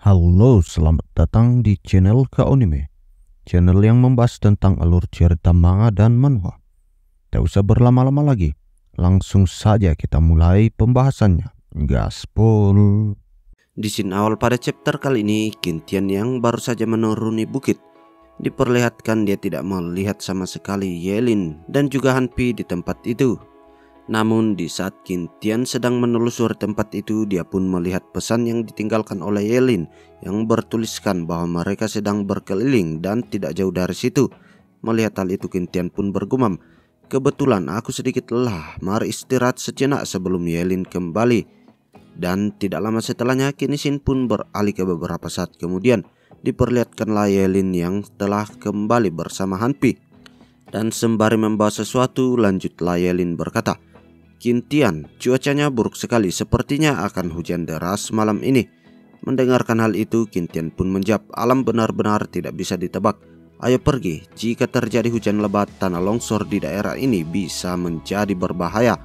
Halo, selamat datang di channel Kaonime, channel yang membahas tentang alur cerita manga dan manhwa. Tak usah berlama-lama lagi, langsung saja kita mulai pembahasannya. Gaspol. Di scene awal pada chapter kali ini, Kintian yang baru saja menuruni bukit diperlihatkan dia tidak melihat sama sekali Yelin dan juga Hanpi di tempat itu. Namun di saat Kintian sedang menelusuri tempat itu, dia pun melihat pesan yang ditinggalkan oleh Yelin yang bertuliskan bahwa mereka sedang berkeliling dan tidak jauh dari situ. Melihat hal itu, Kintian pun bergumam, "Kebetulan aku sedikit lelah, mari istirahat sejenak sebelum Yelin kembali." Dan tidak lama setelahnya, Kinishin pun beralih ke beberapa saat kemudian. Diperlihatkanlah Yelin yang telah kembali bersama Hanpi. Dan sembari membawa sesuatu, lanjutlah Yelin berkata, "Kintian, cuacanya buruk sekali, sepertinya akan hujan deras malam ini." Mendengarkan hal itu, Kintian pun menjawab, "Alam benar-benar tidak bisa ditebak. Ayo pergi, jika terjadi hujan lebat, tanah longsor di daerah ini bisa menjadi berbahaya."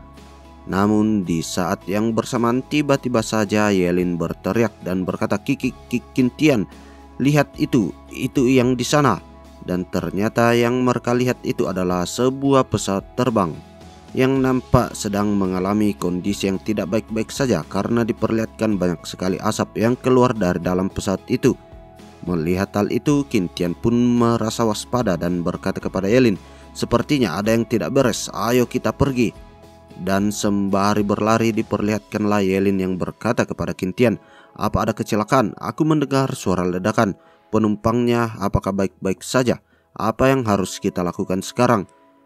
Namun di saat yang bersamaan tiba-tiba saja Yelin berteriak dan berkata, Kintian, lihat itu yang di sana." Dan ternyata yang mereka lihat itu adalah sebuah pesawat terbang yang nampak sedang mengalami kondisi yang tidak baik-baik saja karena diperlihatkan banyak sekali asap yang keluar dari dalam pesawat itu. Melihat hal itu, Kintian pun merasa waspada dan berkata kepada Yelin, "Sepertinya ada yang tidak beres, ayo kita pergi." Dan sembari berlari diperlihatkanlah Yelin yang berkata kepada Kintian, "Apa ada kecelakaan? Aku mendengar suara ledakan. Penumpangnya apakah baik-baik saja? Apa yang harus kita lakukan sekarang?"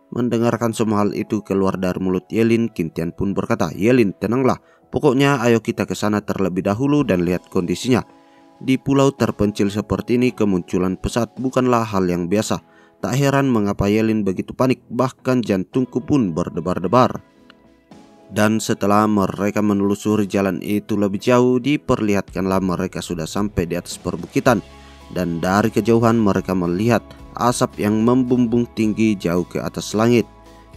Mendengarkan semua hal itu keluar dari mulut Yelin, Kintian pun berkata, "Yelin, tenanglah. Pokoknya ayo kita ke sana terlebih dahulu dan lihat kondisinya." Di pulau terpencil seperti ini, kemunculan pesawat bukanlah hal yang biasa. Tak heran mengapa Yelin begitu panik, bahkan jantungku pun berdebar-debar. Dan setelah mereka menelusuri jalan itu lebih jauh, diperlihatkanlah mereka sudah sampai di atas perbukitan. Dan dari kejauhan mereka melihat asap yang membumbung tinggi jauh ke atas langit.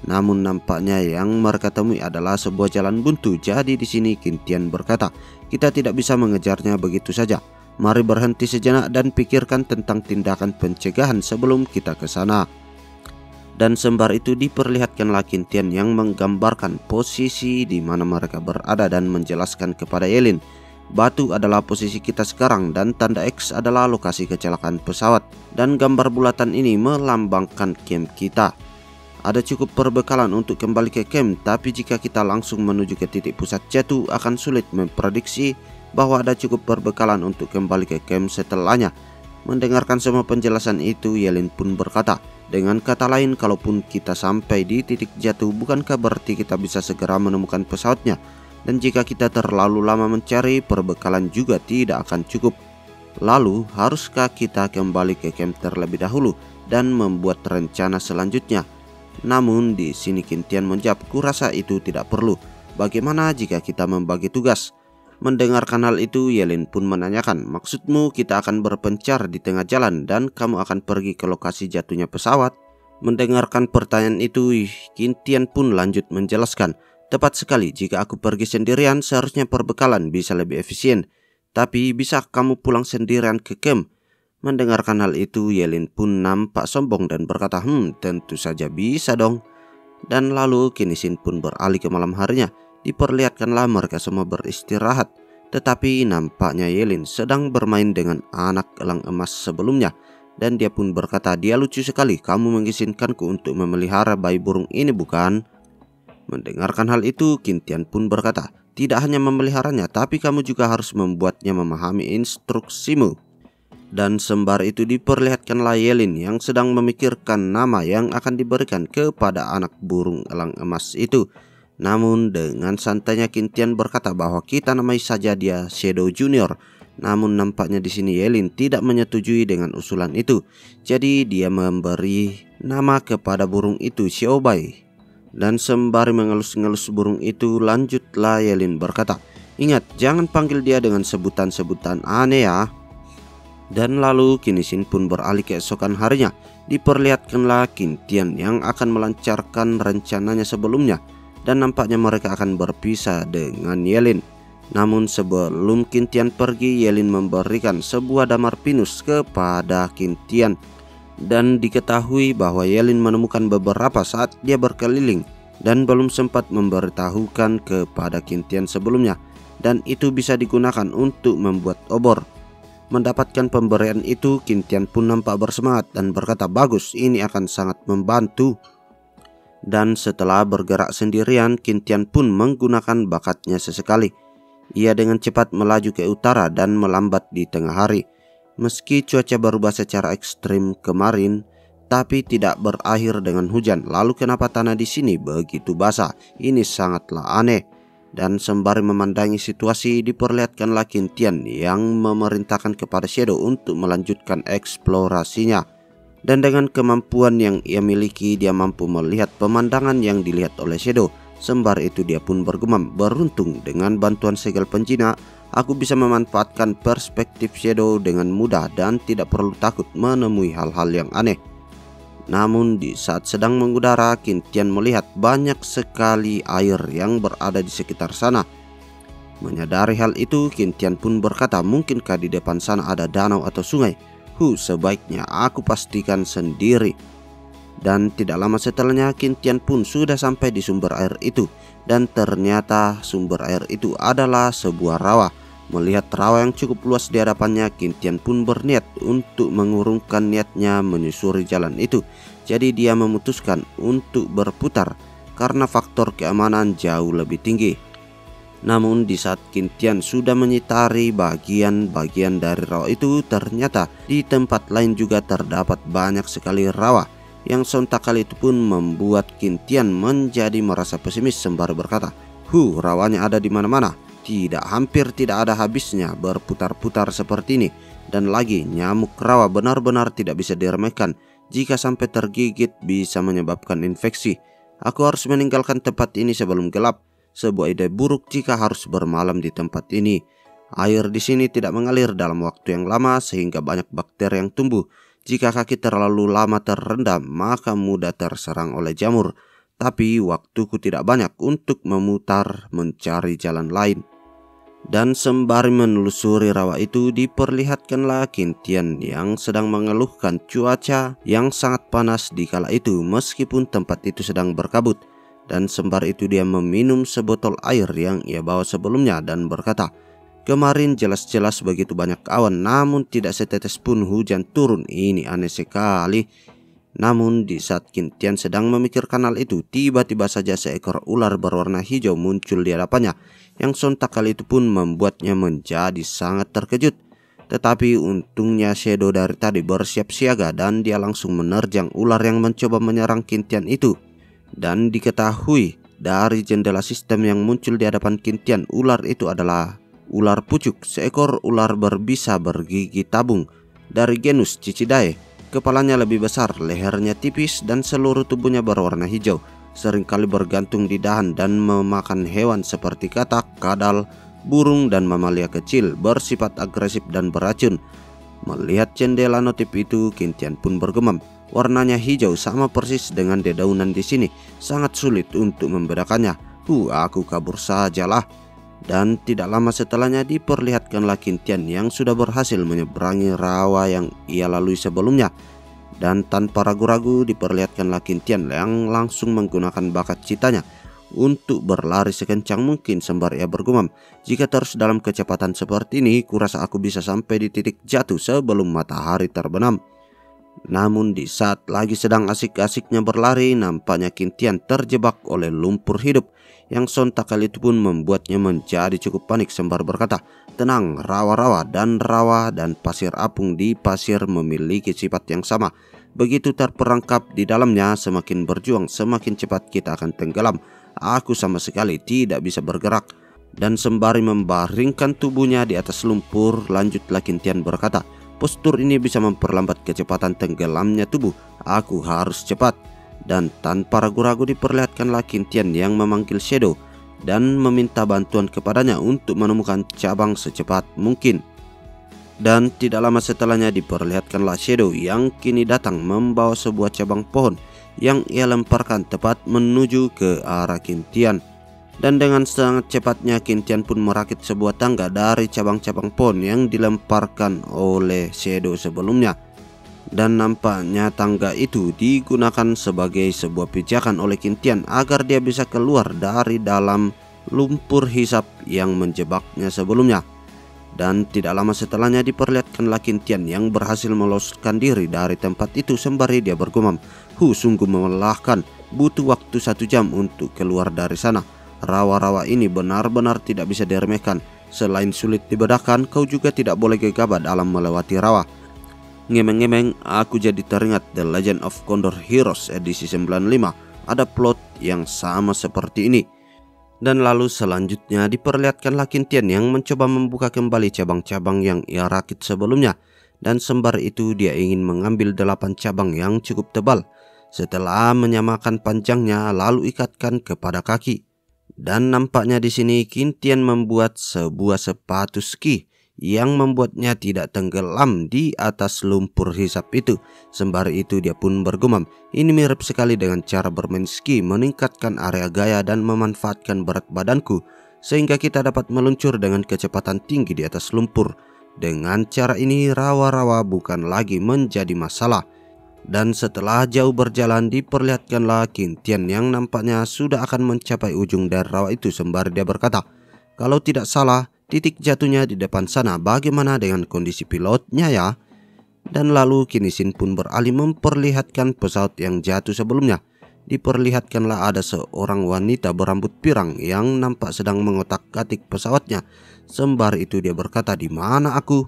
Namun nampaknya yang mereka temui adalah sebuah jalan buntu. Jadi di sini Kintian berkata, "Kita tidak bisa mengejarnya begitu saja. Mari berhenti sejenak dan pikirkan tentang tindakan pencegahan sebelum kita ke sana." Dan sembari itu diperlihatkanlah Kintian yang menggambarkan posisi di mana mereka berada dan menjelaskan kepada Yelin, "Batu adalah posisi kita sekarang dan tanda X adalah lokasi kecelakaan pesawat. Dan gambar bulatan ini melambangkan camp kita. Ada cukup perbekalan untuk kembali ke camp, tapi jika kita langsung menuju ke titik pusat jatuh akan sulit memprediksi bahwa ada cukup perbekalan untuk kembali ke camp setelahnya." Mendengarkan semua penjelasan itu, Yelin pun berkata, "Dengan kata lain, kalaupun kita sampai di titik jatuh, bukankah berarti kita bisa segera menemukan pesawatnya? Dan jika kita terlalu lama mencari, perbekalan juga tidak akan cukup. Lalu, haruskah kita kembali ke camp terlebih dahulu dan membuat rencana selanjutnya?" Namun di sini Kintian menjawab, "Kurasa itu tidak perlu. Bagaimana jika kita membagi tugas?" Mendengarkan hal itu, Yelin pun menanyakan, "Maksudmu kita akan berpencar di tengah jalan dan kamu akan pergi ke lokasi jatuhnya pesawat?" Mendengarkan pertanyaan itu, Kintian pun lanjut menjelaskan, "Tepat sekali, jika aku pergi sendirian seharusnya perbekalan bisa lebih efisien. Tapi bisa kamu pulang sendirian ke camp?" Mendengarkan hal itu, Yelin pun nampak sombong dan berkata, Tentu saja bisa dong." Dan lalu Kinishin pun beralih ke malam harinya. Diperlihatkanlah mereka semua beristirahat, tetapi nampaknya Yelin sedang bermain dengan anak elang emas sebelumnya. Dan dia pun berkata, "Dia lucu sekali, kamu mengizinkanku untuk memelihara bayi burung ini bukan?" Mendengarkan hal itu, Kintian pun berkata, "Tidak hanya memeliharanya, tapi kamu juga harus membuatnya memahami instruksimu." Dan sembari itu diperlihatkanlah Yelin yang sedang memikirkan nama yang akan diberikan kepada anak burung elang emas itu. Namun dengan santainya Kintian berkata bahwa kita namai saja dia Shadow Junior. Namun nampaknya di sini Yelin tidak menyetujui dengan usulan itu. Jadi dia memberi nama kepada burung itu Xiaobai. Dan sembari mengelus-ngelus burung itu, lanjutlah Yelin berkata, "Ingat, jangan panggil dia dengan sebutan-sebutan aneh ya." Dan lalu Kinishin pun beralih keesokan harinya. Diperlihatkanlah Kintian yang akan melancarkan rencananya sebelumnya. Dan nampaknya mereka akan berpisah dengan Yelin. Namun sebelum Qintian pergi, Yelin memberikan sebuah damar pinus kepada Qintian. Dan diketahui bahwa Yelin menemukan beberapa saat dia berkeliling dan belum sempat memberitahukan kepada Qintian sebelumnya. Dan itu bisa digunakan untuk membuat obor. Mendapatkan pemberian itu, Qintian pun nampak bersemangat dan berkata, "Bagus, ini akan sangat membantu." Dan setelah bergerak sendirian, Qintian pun menggunakan bakatnya sesekali. Ia dengan cepat melaju ke utara dan melambat di tengah hari. Meski cuaca berubah secara ekstrim kemarin, tapi tidak berakhir dengan hujan. Lalu kenapa tanah di sini begitu basah? Ini sangatlah aneh. Dan sembari memandangi situasi, diperlihatkanlah Qintian yang memerintahkan kepada Shadow untuk melanjutkan eksplorasinya. Dan dengan kemampuan yang ia miliki, dia mampu melihat pemandangan yang dilihat oleh Shadow. Sembari itu dia pun bergumam, "Beruntung dengan bantuan segel penjina, aku bisa memanfaatkan perspektif Shadow dengan mudah dan tidak perlu takut menemui hal-hal yang aneh." Namun di saat sedang mengudara, Qintian melihat banyak sekali air yang berada di sekitar sana. Menyadari hal itu, Qintian pun berkata, "Mungkinkah di depan sana ada danau atau sungai? Sebaiknya aku pastikan sendiri." Dan tidak lama setelahnya, Qintian pun sudah sampai di sumber air itu. Dan ternyata sumber air itu adalah sebuah rawa. Melihat rawa yang cukup luas di hadapannya, Qintian pun berniat untuk mengurungkan niatnya menyusuri jalan itu. Jadi dia memutuskan untuk berputar karena faktor keamanan jauh lebih tinggi. Namun di saat Qintian sudah menyitari bagian-bagian dari rawa itu, ternyata di tempat lain juga terdapat banyak sekali rawa. Yang sontak kali itu pun membuat Qintian menjadi merasa pesimis sembari berkata, "Rawanya ada di mana-mana. Hampir tidak ada habisnya berputar-putar seperti ini. Dan lagi, nyamuk rawa benar-benar tidak bisa diremehkan. Jika sampai tergigit bisa menyebabkan infeksi. Aku harus meninggalkan tempat ini sebelum gelap. Sebuah ide buruk jika harus bermalam di tempat ini. Air di sini tidak mengalir dalam waktu yang lama sehingga banyak bakteri yang tumbuh. Jika kaki terlalu lama terendam, maka mudah terserang oleh jamur. Tapi waktuku tidak banyak untuk memutar mencari jalan lain." Dan sembari menelusuri rawa itu, diperlihatkanlah Qintian yang sedang mengeluhkan cuaca yang sangat panas di kala itu meskipun tempat itu sedang berkabut. Dan sembari itu dia meminum sebotol air yang ia bawa sebelumnya dan berkata, "Kemarin jelas-jelas begitu banyak awan, namun tidak setetes pun hujan turun. Ini aneh sekali." Namun di saat Qintian sedang memikirkan hal itu, tiba-tiba saja seekor ular berwarna hijau muncul di hadapannya. Yang sontak kali itu pun membuatnya menjadi sangat terkejut. Tetapi untungnya Shadow dari tadi bersiap siaga dan dia langsung menerjang ular yang mencoba menyerang Qintian itu. Dan diketahui dari jendela sistem yang muncul di hadapan Qintian, ular itu adalah ular pucuk, seekor ular berbisa bergigi tabung dari genus Cicidae. Kepalanya lebih besar, lehernya tipis, dan seluruh tubuhnya berwarna hijau. Seringkali bergantung di dahan dan memakan hewan seperti katak, kadal, burung, dan mamalia kecil. Bersifat agresif dan beracun. Melihat jendela notif itu, Qintian pun bergumam. Warnanya hijau sama persis dengan dedaunan di sini. Sangat sulit untuk membedakannya. Aku kabur sajalah. Dan tidak lama setelahnya diperlihatkanlah Qintian yang sudah berhasil menyeberangi rawa yang ia lalui sebelumnya. Dan tanpa ragu-ragu diperlihatkanlah Qintian yang langsung menggunakan bakat citanya untuk berlari sekencang mungkin sembari ia bergumam, "Jika terus dalam kecepatan seperti ini, kurasa aku bisa sampai di titik jatuh sebelum matahari terbenam." Namun di saat lagi sedang asik-asiknya berlari, nampaknya Qintian terjebak oleh lumpur hidup. Yang sontak kali itu pun membuatnya menjadi cukup panik sembari berkata, "Tenang, rawa-rawa dan pasir apung di pasir memiliki sifat yang sama. Begitu terperangkap di dalamnya, semakin berjuang semakin cepat kita akan tenggelam. Aku sama sekali tidak bisa bergerak." Dan sembari membaringkan tubuhnya di atas lumpur, lanjutlah Qintian berkata, "Postur ini bisa memperlambat kecepatan tenggelamnya tubuh. Aku harus cepat." Dan tanpa ragu-ragu diperlihatkanlah Qintian yang memanggil Shadow dan meminta bantuan kepadanya untuk menemukan cabang secepat mungkin. Dan tidak lama setelahnya diperlihatkanlah Shadow yang kini datang membawa sebuah cabang pohon yang ia lemparkan tepat menuju ke arah Qintian. Dan dengan sangat cepatnya Qintian pun merakit sebuah tangga dari cabang-cabang pohon yang dilemparkan oleh Shadow sebelumnya. Dan nampaknya tangga itu digunakan sebagai sebuah pijakan oleh Qintian agar dia bisa keluar dari dalam lumpur hisap yang menjebaknya sebelumnya. Dan tidak lama setelahnya diperlihatkanlah Qintian yang berhasil meloloskan diri dari tempat itu sembari dia bergumam, sungguh melelahkan, butuh waktu 1 jam untuk keluar dari sana. Rawa-rawa ini benar-benar tidak bisa diremehkan. Selain sulit dibedakan, kau juga tidak boleh gegabah dalam melewati rawa. Ngemeng-ngemeng, aku jadi teringat The Legend of Condor Heroes edisi 95. Ada plot yang sama seperti ini. Dan lalu selanjutnya diperlihatkanlah Qintian yang mencoba membuka kembali cabang-cabang yang ia rakit sebelumnya. Dan sembari itu dia ingin mengambil 8 cabang yang cukup tebal. Setelah menyamakan panjangnya lalu ikatkan kepada kaki. Dan nampaknya di sini Qintian membuat sebuah sepatu ski yang membuatnya tidak tenggelam di atas lumpur hisap itu. Sembari itu dia pun bergumam, ini mirip sekali dengan cara bermain ski, meningkatkan area gaya dan memanfaatkan berat badanku sehingga kita dapat meluncur dengan kecepatan tinggi di atas lumpur. Dengan cara ini rawa-rawa bukan lagi menjadi masalah. Dan setelah jauh berjalan diperlihatkanlah Qintian yang nampaknya sudah akan mencapai ujung dari rawa itu sembari dia berkata, kalau tidak salah titik jatuhnya di depan sana, bagaimana dengan kondisi pilotnya ya? Dan lalu kini Shin pun beralih memperlihatkan pesawat yang jatuh sebelumnya. Diperlihatkanlah ada seorang wanita berambut pirang yang nampak sedang mengotak-atik pesawatnya. Sembari itu dia berkata, di mana aku?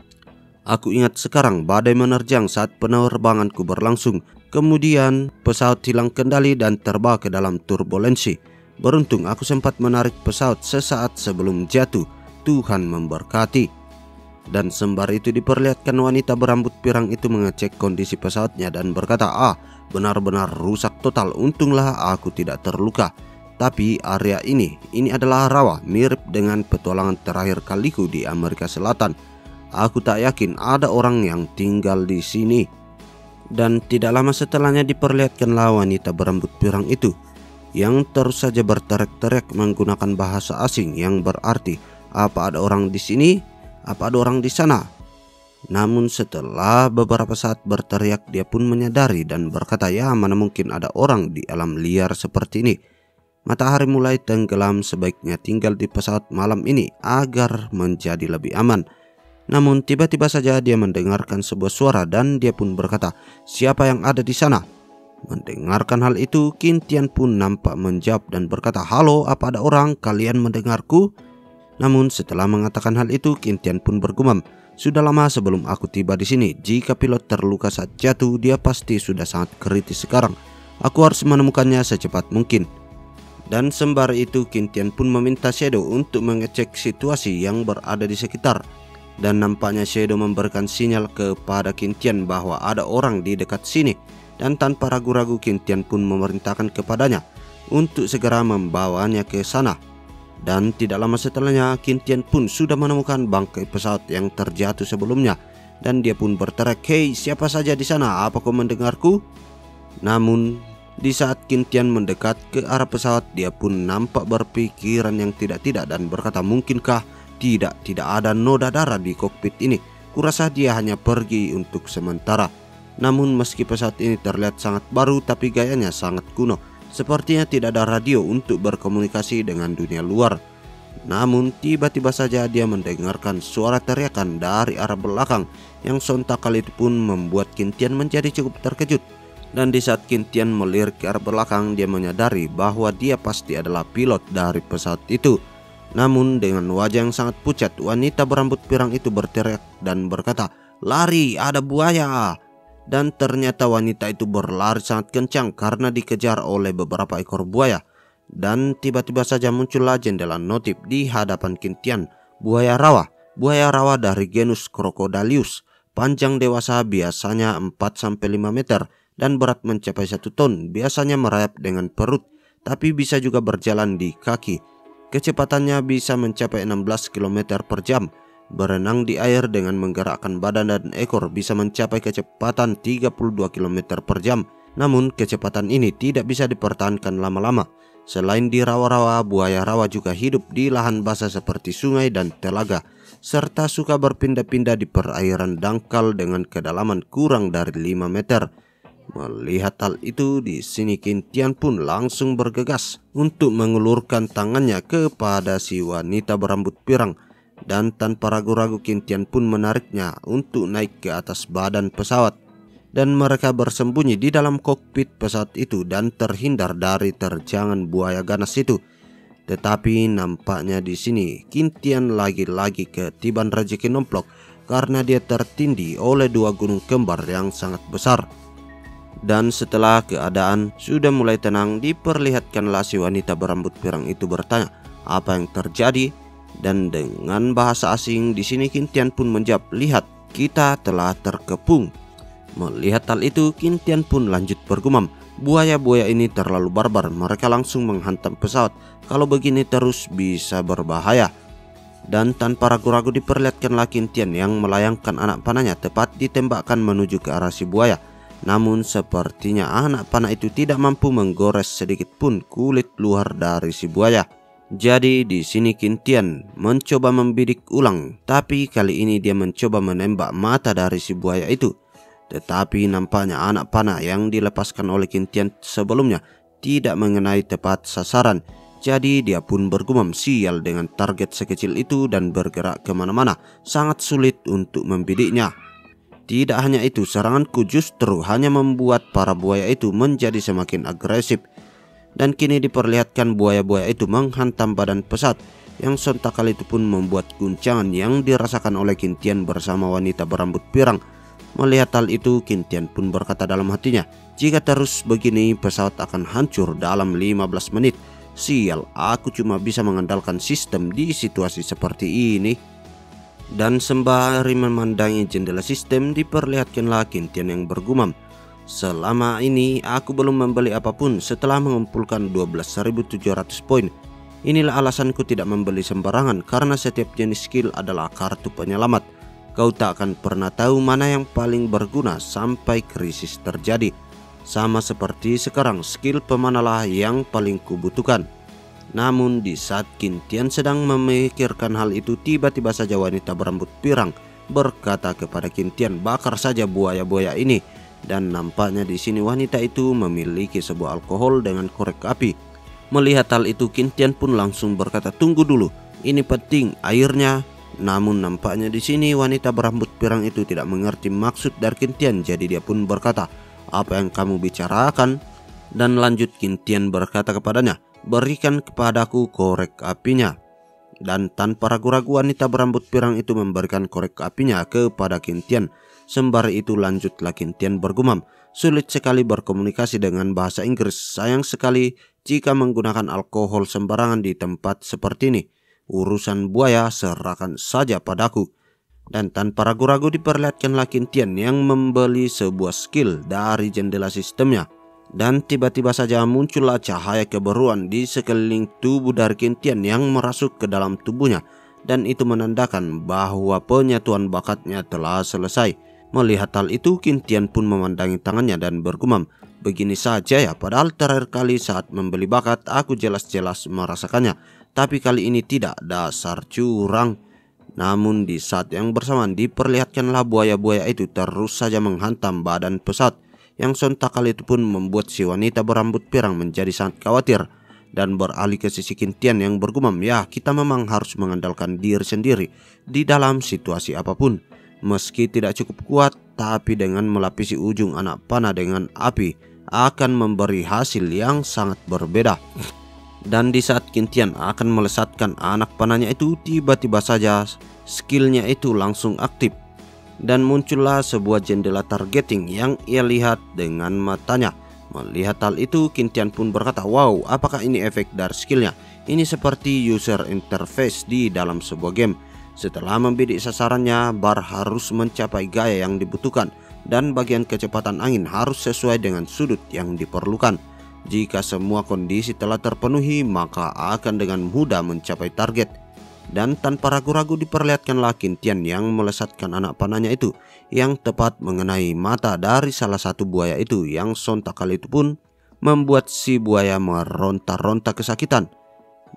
Aku ingat sekarang badai menerjang saat penerbanganku berlangsung. Kemudian pesawat hilang kendali dan terbawa ke dalam turbulensi. Beruntung aku sempat menarik pesawat sesaat sebelum jatuh. Tuhan memberkati. Dan sembari itu diperlihatkan wanita berambut pirang itu mengecek kondisi pesawatnya dan berkata, benar-benar rusak total, untunglah aku tidak terluka. Tapi area ini adalah rawa, mirip dengan petualangan terakhir kaliku di Amerika Selatan. Aku tak yakin ada orang yang tinggal di sini. Dan tidak lama setelahnya diperlihatkanlah wanita berambut pirang itu yang terus saja berteriak-teriak menggunakan bahasa asing yang berarti, apa ada orang di sini? Apa ada orang di sana? Namun setelah beberapa saat berteriak dia pun menyadari dan berkata, ya mana mungkin ada orang di alam liar seperti ini. Matahari mulai tenggelam, sebaiknya tinggal di pesawat malam ini agar menjadi lebih aman. Namun tiba-tiba saja dia mendengarkan sebuah suara dan dia pun berkata, siapa yang ada di sana? Mendengarkan hal itu Qintian pun nampak menjawab dan berkata, halo, apa ada orang? Kalian mendengarku? Namun setelah mengatakan hal itu Qintian pun bergumam, sudah lama sebelum aku tiba di sini. Jika pilot terluka saat jatuh, dia pasti sudah sangat kritis sekarang. Aku harus menemukannya secepat mungkin. Dan sembari itu Qintian pun meminta Shadow untuk mengecek situasi yang berada di sekitar. Dan nampaknya Shadow memberikan sinyal kepada Qintian bahwa ada orang di dekat sini. Dan tanpa ragu-ragu Qintian pun memerintahkan kepadanya untuk segera membawanya ke sana. Dan tidak lama setelahnya Qintian pun sudah menemukan bangkai pesawat yang terjatuh sebelumnya. Dan dia pun berteriak, hei, siapa saja di sana? Apa kau mendengarku? Namun di saat Qintian mendekat ke arah pesawat, dia pun nampak berpikiran yang tidak-tidak dan berkata, mungkinkah tidak ada noda darah di kokpit ini? Kurasa dia hanya pergi untuk sementara. Namun meski pesawat ini terlihat sangat baru, tapi gayanya sangat kuno. Sepertinya tidak ada radio untuk berkomunikasi dengan dunia luar. Namun tiba-tiba saja dia mendengarkan suara teriakan dari arah belakang yang sontak kali itu pun membuat Qintian menjadi cukup terkejut. Dan di saat Qintian melirik ke arah belakang, dia menyadari bahwa dia pasti adalah pilot dari pesawat itu. Namun dengan wajah yang sangat pucat, wanita berambut pirang itu berteriak dan berkata, lari, ada buaya. Dan ternyata wanita itu berlari sangat kencang karena dikejar oleh beberapa ekor buaya. Dan tiba-tiba saja muncullah jendela notif di hadapan Qintian. Buaya rawa dari genus Crocodilius. Panjang dewasa biasanya 4-5 meter dan berat mencapai 1 ton. Biasanya merayap dengan perut, tapi bisa juga berjalan di kaki. Kecepatannya bisa mencapai 16 km per jam. Berenang di air dengan menggerakkan badan dan ekor bisa mencapai kecepatan 32 km per jam. Namun kecepatan ini tidak bisa dipertahankan lama-lama. Selain di rawa-rawa, buaya rawa juga hidup di lahan basah seperti sungai dan telaga, serta suka berpindah-pindah di perairan dangkal dengan kedalaman kurang dari 5 meter. Melihat hal itu, di sini Qin Tian pun langsung bergegas untuk mengulurkan tangannya kepada si wanita berambut pirang, dan tanpa ragu-ragu Qin Tian pun menariknya untuk naik ke atas badan pesawat, dan mereka bersembunyi di dalam kokpit pesawat itu dan terhindar dari terjangan buaya ganas itu. Tetapi nampaknya di sini Qin Tian lagi-lagi ketiban rezeki nomplok karena dia tertindih oleh 2 gunung kembar yang sangat besar. Dan setelah keadaan sudah mulai tenang, diperlihatkanlah si wanita berambut pirang itu bertanya apa yang terjadi, dan dengan bahasa asing di sini Qin Tian pun menjawab, "Lihat, kita telah terkepung." Melihat hal itu, Qin Tian pun lanjut bergumam, "Buaya-buaya ini terlalu barbar, mereka langsung menghantam pesawat. Kalau begini terus bisa berbahaya." Dan tanpa ragu-ragu diperlihatkanlah Qin Tian yang melayangkan anak panahnya tepat ditembakkan menuju ke arah si buaya. Namun sepertinya anak panah itu tidak mampu menggores sedikit pun kulit luar dari si buaya. Jadi di sini Qin Tian mencoba membidik ulang, tapi kali ini dia mencoba menembak mata dari si buaya itu. Tetapi nampaknya anak panah yang dilepaskan oleh Qin Tian sebelumnya tidak mengenai tepat sasaran. Jadi dia pun bergumam, sial dengan target sekecil itu dan bergerak kemana-mana, sangat sulit untuk membidiknya. Tidak hanya itu, seranganku justru hanya membuat para buaya itu menjadi semakin agresif. Dan kini diperlihatkan buaya-buaya itu menghantam badan pesawat, yang sontak kali itu pun membuat guncangan yang dirasakan oleh Qin Tian bersama wanita berambut pirang. Melihat hal itu, Qin Tian pun berkata dalam hatinya, "Jika terus begini pesawat akan hancur dalam 15 menit. Sial, aku cuma bisa mengandalkan sistem di situasi seperti ini." Dan sembari memandangi jendela sistem, diperlihatkanlah Qin Tian yang bergumam, "Selama ini aku belum membeli apapun setelah mengumpulkan 12.700 poin. Inilah alasanku tidak membeli sembarangan, karena setiap jenis skill adalah kartu penyelamat. Kau tak akan pernah tahu mana yang paling berguna sampai krisis terjadi. Sama seperti sekarang, skill pemanalah yang paling kubutuhkan." Namun di saat Qin Tian sedang memikirkan hal itu, tiba-tiba saja wanita berambut pirang berkata kepada Qin Tian, "Bakar saja buaya-buaya ini." Dan nampaknya di sini wanita itu memiliki sebuah alkohol dengan korek api. Melihat hal itu, Qin Tian pun langsung berkata, "Tunggu dulu, ini penting, airnya." Namun nampaknya di sini wanita berambut pirang itu tidak mengerti maksud dari Qin Tian, jadi dia pun berkata, "Apa yang kamu bicarakan?" Dan lanjut Qin Tian berkata kepadanya, "Berikan kepadaku korek apinya." Dan tanpa ragu-ragu wanita berambut pirang itu memberikan korek apinya kepada Qin Tian. Sembari itu lanjutlah Qin Tian bergumam, "Sulit sekali berkomunikasi dengan bahasa Inggris. Sayang sekali jika menggunakan alkohol sembarangan di tempat seperti ini. Urusan buaya serahkan saja padaku." Dan tanpa ragu-ragu diperlihatkanlah Qin Tian yang membeli sebuah skill dari jendela sistemnya. Dan tiba-tiba saja muncullah cahaya keberuan di sekeliling tubuh dari Qin Tian yang merasuk ke dalam tubuhnya, dan itu menandakan bahwa penyatuan bakatnya telah selesai. Melihat hal itu, Qin Tian pun memandangi tangannya dan bergumam, "Begini saja ya, padahal terakhir kali saat membeli bakat aku jelas-jelas merasakannya, tapi kali ini tidak, dasar curang." Namun di saat yang bersamaan diperlihatkanlah buaya-buaya itu terus saja menghantam badan pesawat, yang sontak kali itu pun membuat si wanita berambut pirang menjadi sangat khawatir dan beralih ke sisi Qin Tian yang bergumam, "Ya, kita memang harus mengandalkan diri sendiri di dalam situasi apapun. Meski tidak cukup kuat, tapi dengan melapisi ujung anak panah dengan api akan memberi hasil yang sangat berbeda." Dan di saat Qin Tian akan melesatkan anak panahnya itu, tiba-tiba saja skillnya itu langsung aktif. Dan muncullah sebuah jendela targeting yang ia lihat dengan matanya. Melihat hal itu, Qin Tian pun berkata, "Wow, apakah ini efek dari skillnya? Ini seperti user interface di dalam sebuah game. Setelah membidik sasarannya, bar harus mencapai gaya yang dibutuhkan, dan bagian kecepatan angin harus sesuai dengan sudut yang diperlukan. Jika semua kondisi telah terpenuhi, maka akan dengan mudah mencapai target." Dan tanpa ragu-ragu diperlihatkanlah Qin Tian yang melesatkan anak panahnya itu, yang tepat mengenai mata dari salah satu buaya itu, yang sontak kali itu pun membuat si buaya meronta-ronta kesakitan.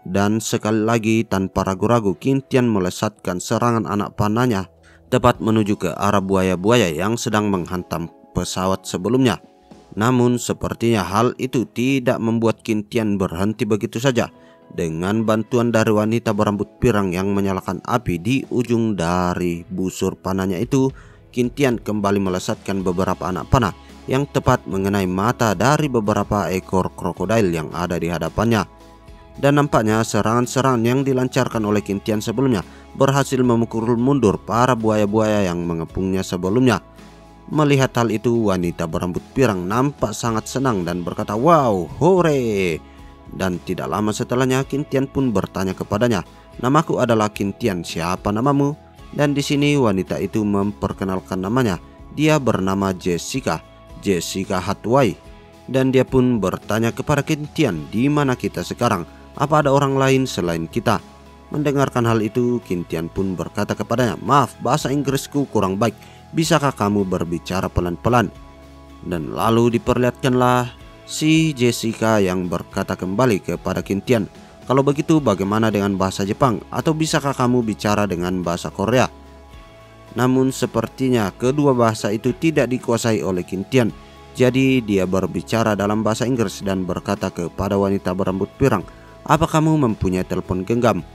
Dan sekali lagi tanpa ragu-ragu Qintian melesatkan serangan anak panahnya tepat menuju ke arah buaya-buaya yang sedang menghantam pesawat sebelumnya. Namun sepertinya hal itu tidak membuat Qintian berhenti begitu saja. Dengan bantuan dari wanita berambut pirang yang menyalakan api di ujung dari busur panahnya itu, Qintian kembali melesatkan beberapa anak panah yang tepat mengenai mata dari beberapa ekor krokodil yang ada di hadapannya. Dan nampaknya serangan-serangan yang dilancarkan oleh Qintian sebelumnya berhasil memukul mundur para buaya-buaya yang mengepungnya sebelumnya. Melihat hal itu, wanita berambut pirang nampak sangat senang dan berkata, "Wow, hore!" Dan tidak lama setelahnya Qintian pun bertanya kepadanya, "Namaku adalah Qintian, siapa namamu?" Dan di sini wanita itu memperkenalkan namanya. Dia bernama Jessica Hatway. Dan dia pun bertanya kepada Qintian, "Di mana kita sekarang? Apa ada orang lain selain kita?" Mendengarkan hal itu, Qintian pun berkata kepadanya, "Maaf, bahasa Inggrisku kurang baik. Bisakah kamu berbicara pelan-pelan?" Dan lalu diperlihatkanlah si Jessica yang berkata kembali kepada Qintian, "Kalau begitu bagaimana dengan bahasa Jepang? Atau bisakah kamu bicara dengan bahasa Korea?" Namun sepertinya kedua bahasa itu tidak dikuasai oleh Qintian. Jadi dia berbicara dalam bahasa Inggris dan berkata kepada wanita berambut pirang, "Apa kamu mempunyai telepon genggam?"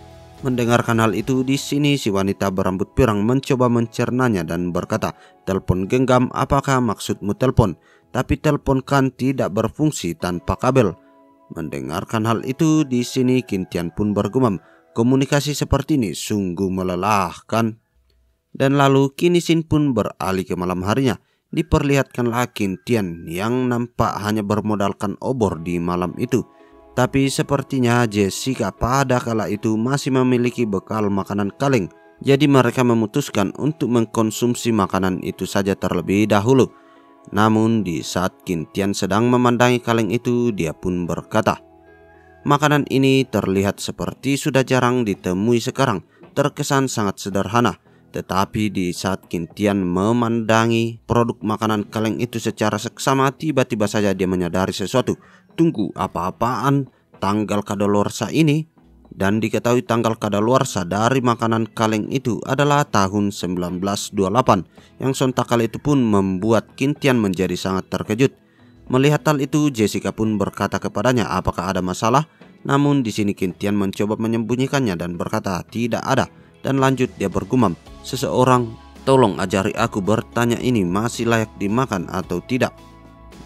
Mendengarkan hal itu, di sini si wanita berambut pirang mencoba mencernanya dan berkata, "Telepon genggam, apakah maksudmu telepon? Tapi telepon kan tidak berfungsi tanpa kabel." Mendengarkan hal itu, di sini Qintian pun bergumam, "Komunikasi seperti ini sungguh melelahkan." Dan lalu kini Sin pun beralih ke malam harinya. Diperlihatkanlah Qintian yang nampak hanya bermodalkan obor di malam itu. Tapi sepertinya Jessica pada kala itu masih memiliki bekal makanan kaleng. Jadi mereka memutuskan untuk mengkonsumsi makanan itu saja terlebih dahulu. Namun di saat Qintian sedang memandangi kaleng itu, dia pun berkata, "Makanan ini terlihat seperti sudah jarang ditemui sekarang. Terkesan sangat sederhana." Tetapi di saat Qintian memandangi produk makanan kaleng itu secara seksama, tiba-tiba saja dia menyadari sesuatu. "Tunggu, apa-apaan tanggal kadaluarsa ini?" Dan diketahui tanggal kadaluarsa dari makanan kaleng itu adalah tahun 1928, yang sontak kali itu pun membuat Qintian menjadi sangat terkejut. Melihat hal itu, Jessica pun berkata kepadanya, "Apakah ada masalah?" Namun di sini Qintian mencoba menyembunyikannya dan berkata, "Tidak ada." Dan lanjut dia bergumam, "Seseorang, tolong ajari aku bertanya ini masih layak dimakan atau tidak."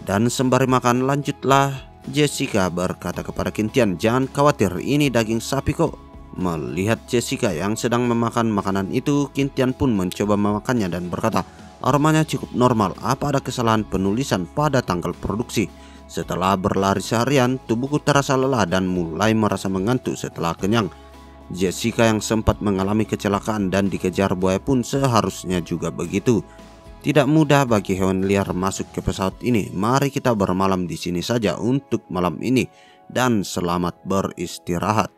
Dan sembari makan, lanjutlah Jessica berkata kepada Qintian, "Jangan khawatir, ini daging sapi kok." Melihat Jessica yang sedang memakan makanan itu, Qintian pun mencoba memakannya dan berkata, "Aromanya cukup normal, apa ada kesalahan penulisan pada tanggal produksi?" Setelah berlari seharian, tubuhku terasa lelah dan mulai merasa mengantuk setelah kenyang. Jessica yang sempat mengalami kecelakaan dan dikejar buaya pun seharusnya juga begitu. Tidak mudah bagi hewan liar masuk ke pesawat ini. Mari kita bermalam di sini saja untuk malam ini dan selamat beristirahat.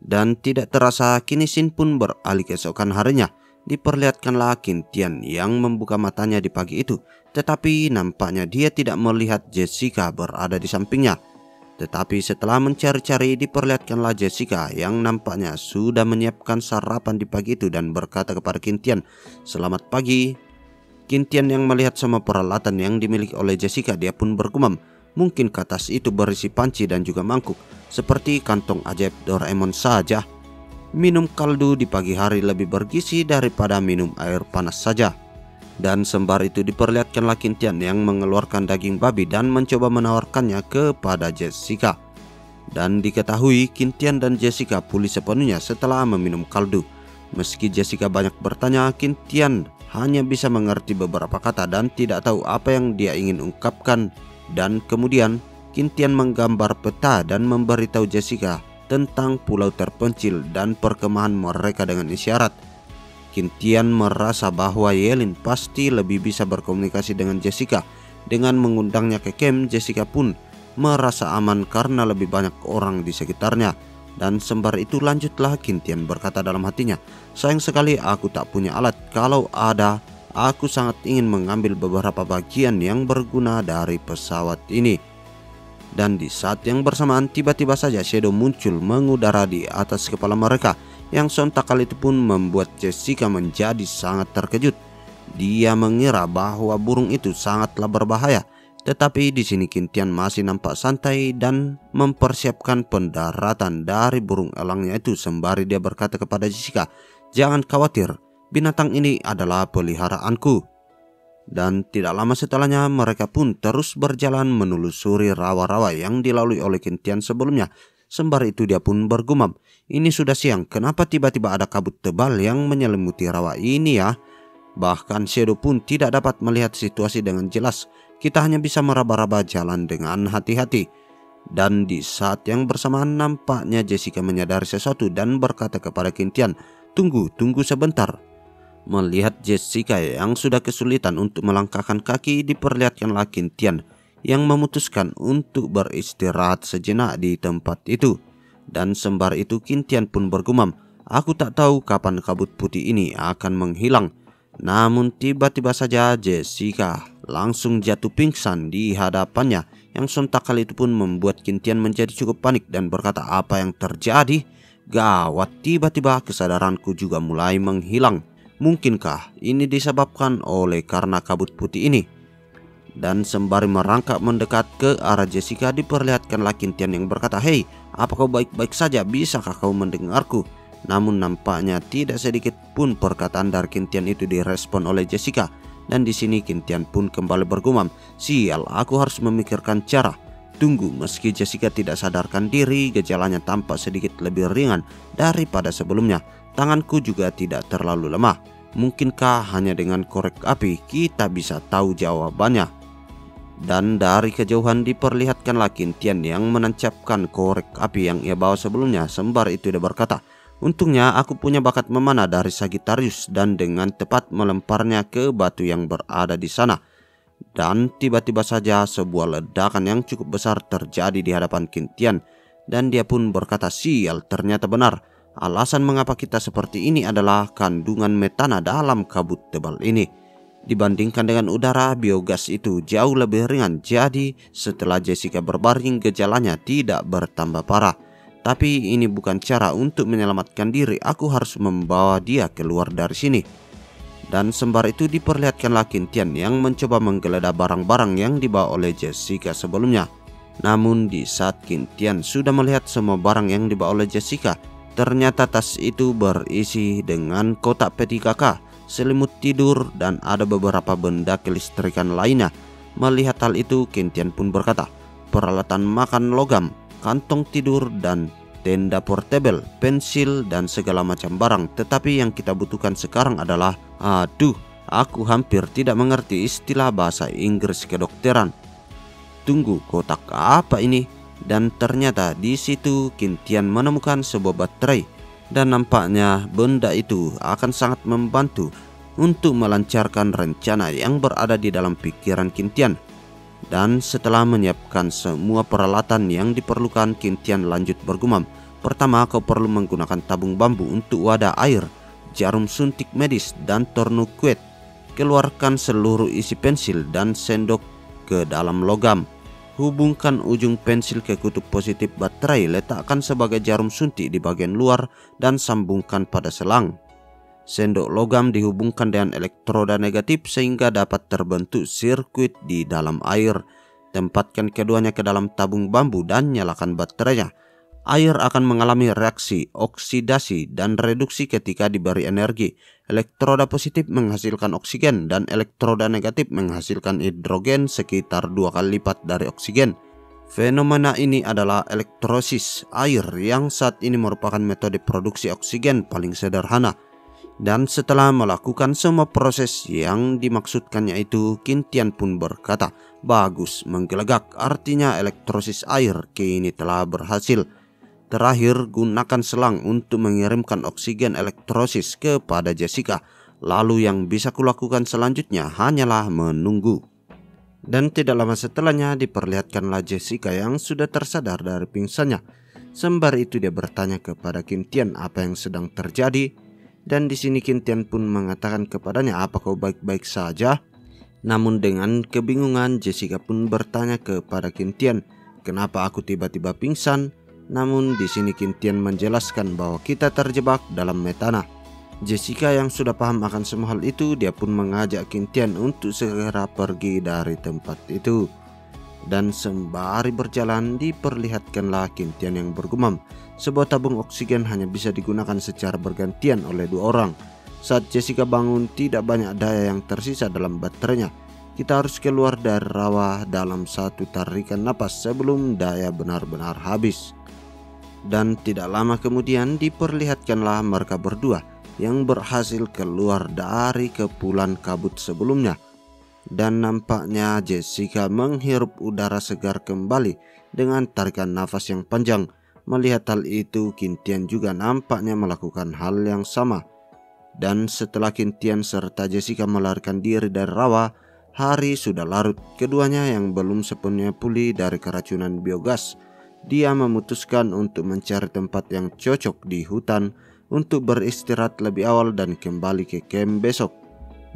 Dan tidak terasa kini Sin pun beralih keesokan harinya. Diperlihatkanlah Qintian yang membuka matanya di pagi itu, tetapi nampaknya dia tidak melihat Jessica berada di sampingnya. Tetapi setelah mencari-cari, diperlihatkanlah Jessica yang nampaknya sudah menyiapkan sarapan di pagi itu dan berkata kepada Qintian, "Selamat pagi." Qintian yang melihat semua peralatan yang dimiliki oleh Jessica, dia pun bergumam, "Mungkin tas itu berisi panci dan juga mangkuk, seperti kantong ajaib Doraemon saja." Minum kaldu di pagi hari lebih bergizi daripada minum air panas saja. Dan sembari itu diperlihatkanlah Qintian yang mengeluarkan daging babi dan mencoba menawarkannya kepada Jessica. Dan diketahui Qintian dan Jessica pulih sepenuhnya setelah meminum kaldu. Meski Jessica banyak bertanya, Qintian hanya bisa mengerti beberapa kata dan tidak tahu apa yang dia ingin ungkapkan. Dan kemudian Qintian menggambar peta dan memberitahu Jessica tentang pulau terpencil dan perkemahan mereka dengan isyarat. Qintian merasa bahwa Yelin pasti lebih bisa berkomunikasi dengan Jessica. Dengan mengundangnya ke camp, Jessica pun merasa aman karena lebih banyak orang di sekitarnya. Dan sembari itu lanjutlah Qintian berkata dalam hatinya, "Sayang sekali aku tak punya alat. Kalau ada, aku sangat ingin mengambil beberapa bagian yang berguna dari pesawat ini." Dan di saat yang bersamaan tiba-tiba saja Shadow muncul mengudara di atas kepala mereka, yang sontak kali itu pun membuat Jessica menjadi sangat terkejut. Dia mengira bahwa burung itu sangatlah berbahaya, tetapi di sini Qintian masih nampak santai dan mempersiapkan pendaratan dari burung elangnya itu, sembari dia berkata kepada Jessica, "Jangan khawatir, binatang ini adalah peliharaanku." Dan tidak lama setelahnya mereka pun terus berjalan menelusuri rawa-rawa yang dilalui oleh Qintian sebelumnya. Sembari itu dia pun bergumam, "Ini sudah siang, kenapa tiba-tiba ada kabut tebal yang menyelimuti rawa ini ya?" Bahkan Shadow pun tidak dapat melihat situasi dengan jelas. Kita hanya bisa meraba-raba jalan dengan hati-hati. Dan di saat yang bersamaan nampaknya Jessica menyadari sesuatu dan berkata kepada Qintian, Tunggu sebentar." Melihat Jessica yang sudah kesulitan untuk melangkahkan kaki, diperlihatkanlah Qintian yang memutuskan untuk beristirahat sejenak di tempat itu. Dan sembari itu Qintian pun bergumam, "Aku tak tahu kapan kabut putih ini akan menghilang." Namun tiba-tiba saja Jessica langsung jatuh pingsan di hadapannya, yang sontak kali itu pun membuat Qintian menjadi cukup panik dan berkata, "Apa yang terjadi? Gawat, tiba-tiba kesadaranku juga mulai menghilang. Mungkinkah ini disebabkan oleh karena kabut putih ini?" Dan sembari merangkak mendekat ke arah Jessica, diperlihatkanlah Qintian yang berkata, "Hei, apa kau baik-baik saja? Bisakah kau mendengarku?" Namun nampaknya tidak sedikit pun perkataan dari Qintian itu direspon oleh Jessica. Dan di sini Qintian pun kembali bergumam, "Sial, aku harus memikirkan cara." Tunggu, meski Jessica tidak sadarkan diri, gejalanya tampak sedikit lebih ringan daripada sebelumnya. Tanganku juga tidak terlalu lemah. Mungkinkah hanya dengan korek api kita bisa tahu jawabannya? Dan dari kejauhan diperlihatkanlah Qintian yang menancapkan korek api yang ia bawa sebelumnya. Sembari itu dia berkata, "Untungnya aku punya bakat memanah dari Sagittarius," dan dengan tepat melemparnya ke batu yang berada di sana. Dan tiba-tiba saja sebuah ledakan yang cukup besar terjadi di hadapan Qintian. Dan dia pun berkata, "Sial, ternyata benar. Alasan mengapa kita seperti ini adalah kandungan metana dalam kabut tebal ini. Dibandingkan dengan udara, biogas itu jauh lebih ringan. Jadi setelah Jessica berbaring, gejalanya tidak bertambah parah. Tapi ini bukan cara untuk menyelamatkan diri. Aku harus membawa dia keluar dari sini." Dan sembari itu diperlihatkanlah Qintian yang mencoba menggeledah barang-barang yang dibawa oleh Jessica sebelumnya. Namun di saat Qintian sudah melihat semua barang yang dibawa oleh Jessica, ternyata tas itu berisi dengan kotak PTKK, selimut tidur, dan ada beberapa benda kelistrikan lainnya. Melihat hal itu, Qintian pun berkata, "Peralatan makan logam, kantong tidur, dan tenda portable, pensil, dan segala macam barang. Tetapi yang kita butuhkan sekarang adalah..." Aduh, aku hampir tidak mengerti istilah bahasa Inggris kedokteran. Tunggu, kotak apa ini? Dan ternyata di situ Qintian menemukan sebuah baterai, dan nampaknya benda itu akan sangat membantu untuk melancarkan rencana yang berada di dalam pikiran Qintian. Dan setelah menyiapkan semua peralatan yang diperlukan, Qintian lanjut bergumam, "Pertama, kau perlu menggunakan tabung bambu untuk wadah air, jarum suntik medis, dan tourniquet. Keluarkan seluruh isi pensil dan sendok ke dalam logam. Hubungkan ujung pensil ke kutub positif baterai, letakkan sebagai jarum suntik di bagian luar, dan sambungkan pada selang. Sendok logam dihubungkan dengan elektroda negatif sehingga dapat terbentuk sirkuit di dalam air. Tempatkan keduanya ke dalam tabung bambu dan nyalakan baterainya. Air akan mengalami reaksi oksidasi dan reduksi ketika diberi energi. Elektroda positif menghasilkan oksigen dan elektroda negatif menghasilkan hidrogen sekitar 2 kali lipat dari oksigen. Fenomena ini adalah elektrosis air yang saat ini merupakan metode produksi oksigen paling sederhana." Dan setelah melakukan semua proses yang dimaksudkannya itu, Qintian pun berkata, "Bagus, menggelegak, artinya elektrosis air kini telah berhasil. Terakhir, gunakan selang untuk mengirimkan oksigen elektrosis kepada Jessica. Lalu yang bisa kulakukan selanjutnya hanyalah menunggu." Dan tidak lama setelahnya diperlihatkanlah Jessica yang sudah tersadar dari pingsannya. Sembari itu dia bertanya kepada Qintian apa yang sedang terjadi. Dan di sini Qintian pun mengatakan kepadanya, "Apa kau baik-baik saja?" Namun dengan kebingungan, Jessica pun bertanya kepada Qintian, kenapa aku tiba-tiba pingsan. Namun di sini Qin Tian menjelaskan bahwa kita terjebak dalam metana. Jessica yang sudah paham akan semua hal itu, dia pun mengajak Qin Tian untuk segera pergi dari tempat itu. Dan sembari berjalan diperlihatkanlah Qin Tian yang bergumam, sebuah tabung oksigen hanya bisa digunakan secara bergantian oleh 2 orang. Saat Jessica bangun, tidak banyak daya yang tersisa dalam baterainya. Kita harus keluar dari rawa dalam satu tarikan napas sebelum daya benar-benar habis. Dan tidak lama kemudian diperlihatkanlah mereka berdua yang berhasil keluar dari kepulan kabut sebelumnya. Dan nampaknya Jessica menghirup udara segar kembali dengan tarikan nafas yang panjang. Melihat hal itu, Qin Tian juga nampaknya melakukan hal yang sama. Dan setelah Qin Tian serta Jessica melarikan diri dari rawa, hari sudah larut. Keduanya yang belum sepenuhnya pulih dari keracunan biogas, dia memutuskan untuk mencari tempat yang cocok di hutan untuk beristirahat lebih awal dan kembali ke camp besok.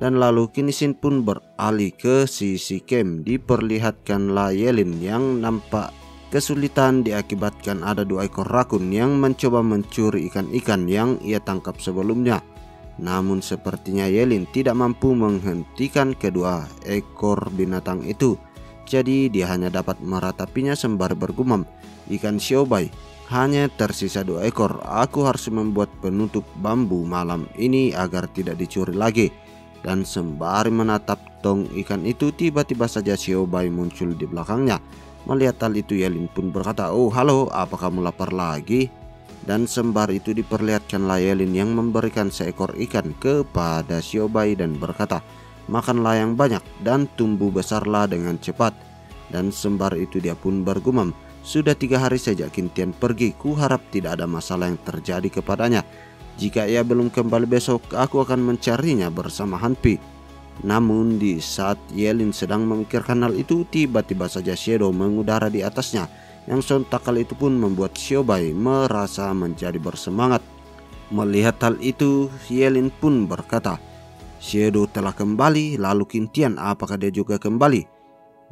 Dan lalu Qin Xin pun beralih ke sisi camp. Diperlihatkanlah Yelin yang nampak kesulitan diakibatkan ada 2 ekor rakun yang mencoba mencuri ikan-ikan yang ia tangkap sebelumnya. Namun sepertinya Yelin tidak mampu menghentikan kedua ekor binatang itu. Jadi dia hanya dapat meratapinya sembari bergumam, "Ikan siobai, hanya tersisa 2 ekor. Aku harus membuat penutup bambu malam ini agar tidak dicuri lagi." Dan sembari menatap tong ikan itu, tiba-tiba saja siobai muncul di belakangnya. Melihat hal itu, Yelin pun berkata, "Oh halo, apa kamu lapar lagi?" Dan sembari itu diperlihatkanlah Yelin yang memberikan seekor ikan kepada siobai dan berkata, "Makanlah yang banyak dan tumbuh besarlah dengan cepat." Dan sembari itu dia pun bergumam, "Sudah 3 hari sejak Qin Tian pergi, ku harap tidak ada masalah yang terjadi kepadanya. Jika ia belum kembali besok, aku akan mencarinya bersama Han Pi." Namun di saat Yelin sedang memikirkan hal itu, tiba-tiba saja Shadow mengudara di atasnya, yang sontak kali itu pun membuat siobai merasa menjadi bersemangat. Melihat hal itu, Yelin pun berkata, "Shadow telah kembali, lalu Qin Tian apakah dia juga kembali?"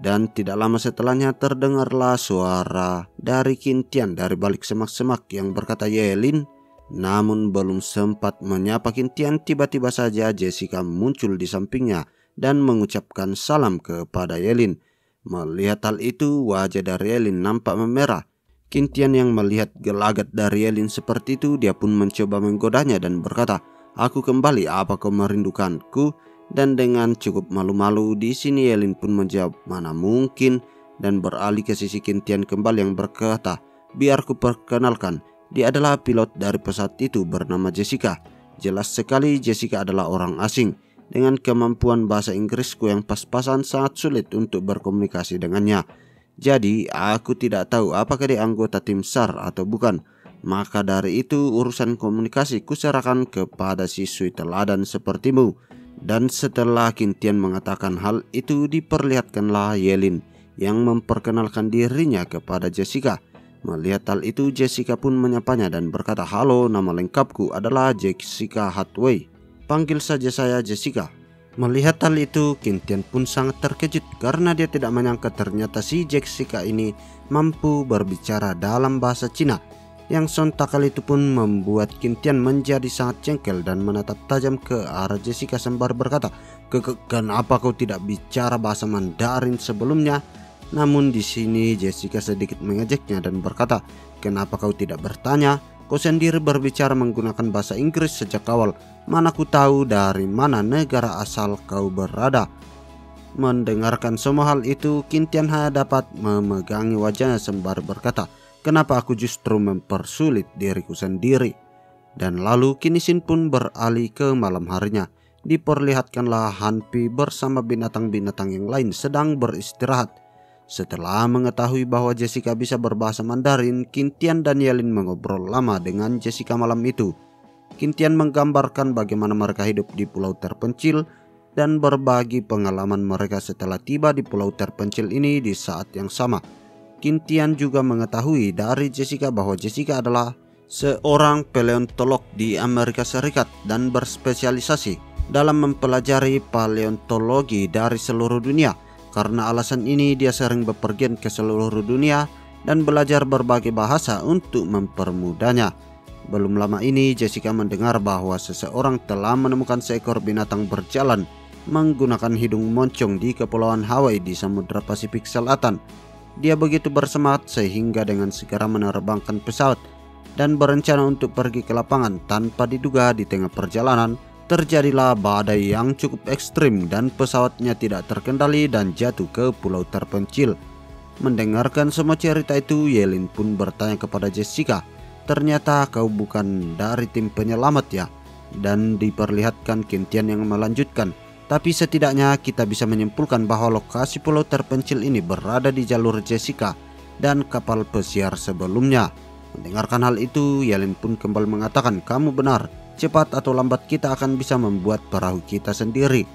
Dan tidak lama setelahnya terdengarlah suara dari Qin Tian dari balik semak-semak yang berkata, "Yelin." Namun belum sempat menyapa Qin Tian, tiba-tiba saja Jessica muncul di sampingnya dan mengucapkan salam kepada Yelin. Melihat hal itu, wajah dari Yelin nampak memerah. Qin Tian yang melihat gelagat dari Yelin seperti itu, dia pun mencoba menggodanya dan berkata, "Aku kembali, apa kau merindukanku?" Dan dengan cukup malu-malu di sini Yelin pun menjawab, "Mana mungkin," dan beralih ke sisi Qin Tian kembali yang berkata, "Biar ku perkenalkan, dia adalah pilot dari pesawat itu bernama Jessica." Jelas sekali Jessica adalah orang asing. Dengan kemampuan bahasa Inggrisku yang pas-pasan, sangat sulit untuk berkomunikasi dengannya. Jadi aku tidak tahu apakah dia anggota tim SAR atau bukan. Maka dari itu urusan komunikasi kuserahkan kepada siswi teladan sepertimu. Dan setelah Qin Tian mengatakan hal itu, diperlihatkanlah Yelin yang memperkenalkan dirinya kepada Jessica. Melihat hal itu, Jessica pun menyapanya dan berkata, "Halo, nama lengkapku adalah Jessica Hathaway. Panggil saja saya Jessica." Melihat hal itu, Qin Tian pun sangat terkejut karena dia tidak menyangka ternyata si Jessica ini mampu berbicara dalam bahasa Cina. Yang sontak kali itu pun membuat Qin Tian menjadi sangat jengkel dan menatap tajam ke arah Jessica sembari berkata, Kenapa kau tidak bicara bahasa Mandarin sebelumnya?" Namun di sini Jessica sedikit mengejeknya dan berkata, "Kenapa kau tidak bertanya? Kau sendiri berbicara menggunakan bahasa Inggris sejak awal. Mana ku tahu dari mana negara asal kau berada." Mendengarkan semua hal itu, Qin Tian hanya dapat memegangi wajahnya sembari berkata, "Kenapa aku justru mempersulit diriku sendiri?" Dan lalu Qin Xin pun beralih ke malam harinya. Diperlihatkanlah Han Pi bersama binatang-binatang yang lain sedang beristirahat. Setelah mengetahui bahwa Jessica bisa berbahasa Mandarin, Qin Tian dan Yelin mengobrol lama dengan Jessica malam itu. Qin Tian menggambarkan bagaimana mereka hidup di pulau terpencil dan berbagi pengalaman mereka setelah tiba di pulau terpencil ini di saat yang sama. Qin Tian juga mengetahui dari Jessica bahwa Jessica adalah seorang paleontolog di Amerika Serikat dan berspesialisasi dalam mempelajari paleontologi dari seluruh dunia. Karena alasan ini dia sering bepergian ke seluruh dunia dan belajar berbagai bahasa untuk mempermudahnya. Belum lama ini Jessica mendengar bahwa seseorang telah menemukan seekor binatang berjalan menggunakan hidung moncong di Kepulauan Hawaii di Samudra Pasifik Selatan. Dia begitu bersemangat sehingga dengan segera menerbangkan pesawat dan berencana untuk pergi ke lapangan. Tanpa diduga di tengah perjalanan terjadilah badai yang cukup ekstrim dan pesawatnya tidak terkendali dan jatuh ke pulau terpencil. Mendengarkan semua cerita itu, Yelin pun bertanya kepada Jessica, "Ternyata kau bukan dari tim penyelamat ya?" Dan diperlihatkan Kintian yang melanjutkan, "Tapi setidaknya kita bisa menyimpulkan bahwa lokasi pulau terpencil ini berada di jalur Jessica dan kapal pesiar sebelumnya." Mendengarkan hal itu, Yelin pun kembali mengatakan, "Kamu benar, cepat atau lambat kita akan bisa membuat perahu kita sendiri."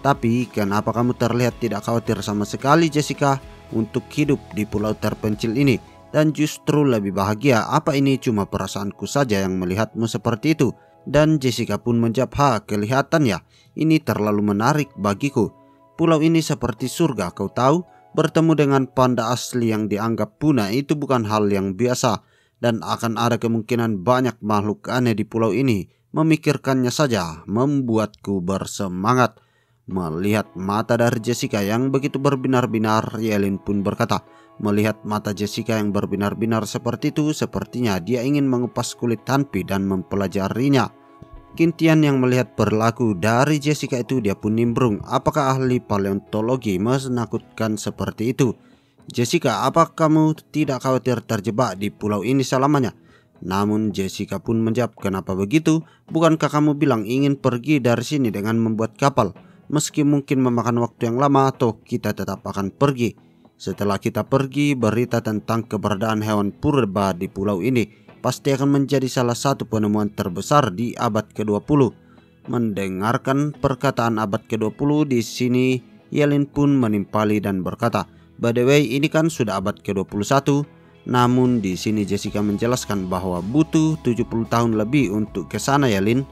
"Tapi kenapa kamu terlihat tidak khawatir sama sekali, Jessica, untuk hidup di pulau terpencil ini dan justru lebih bahagia? Apa ini cuma perasaanku saja yang melihatmu seperti itu?" Dan Jessica pun menjawab, "Ha, kelihatan ya, ini terlalu menarik bagiku. Pulau ini seperti surga, kau tahu. Bertemu dengan panda asli yang dianggap punah itu bukan hal yang biasa. Dan akan ada kemungkinan banyak makhluk aneh di pulau ini. Memikirkannya saja membuatku bersemangat." Melihat mata dari Jessica yang begitu berbinar-binar, Yelin pun berkata, "Melihat mata Jessica yang berbinar-binar seperti itu, sepertinya dia ingin mengupas kulit Hanpi dan mempelajarinya." Kintian yang melihat perilaku dari Jessica itu, dia pun nimbrung, "Apakah ahli paleontologi menakutkan seperti itu? Jessica, apa kamu tidak khawatir terjebak di pulau ini selamanya?" Namun Jessica pun menjawab, "Kenapa begitu? Bukankah kamu bilang ingin pergi dari sini dengan membuat kapal? Meski mungkin memakan waktu yang lama, toh kita tetap akan pergi. Setelah kita pergi, berita tentang keberadaan hewan purba di pulau ini pasti akan menjadi salah satu penemuan terbesar di abad ke-20. Mendengarkan perkataan abad ke-20 di sini, Yelin pun menimpali dan berkata, "By the way, ini kan sudah abad ke-21. Namun di sini Jessica menjelaskan bahwa butuh 70 tahun lebih untuk ke sana, Yelin."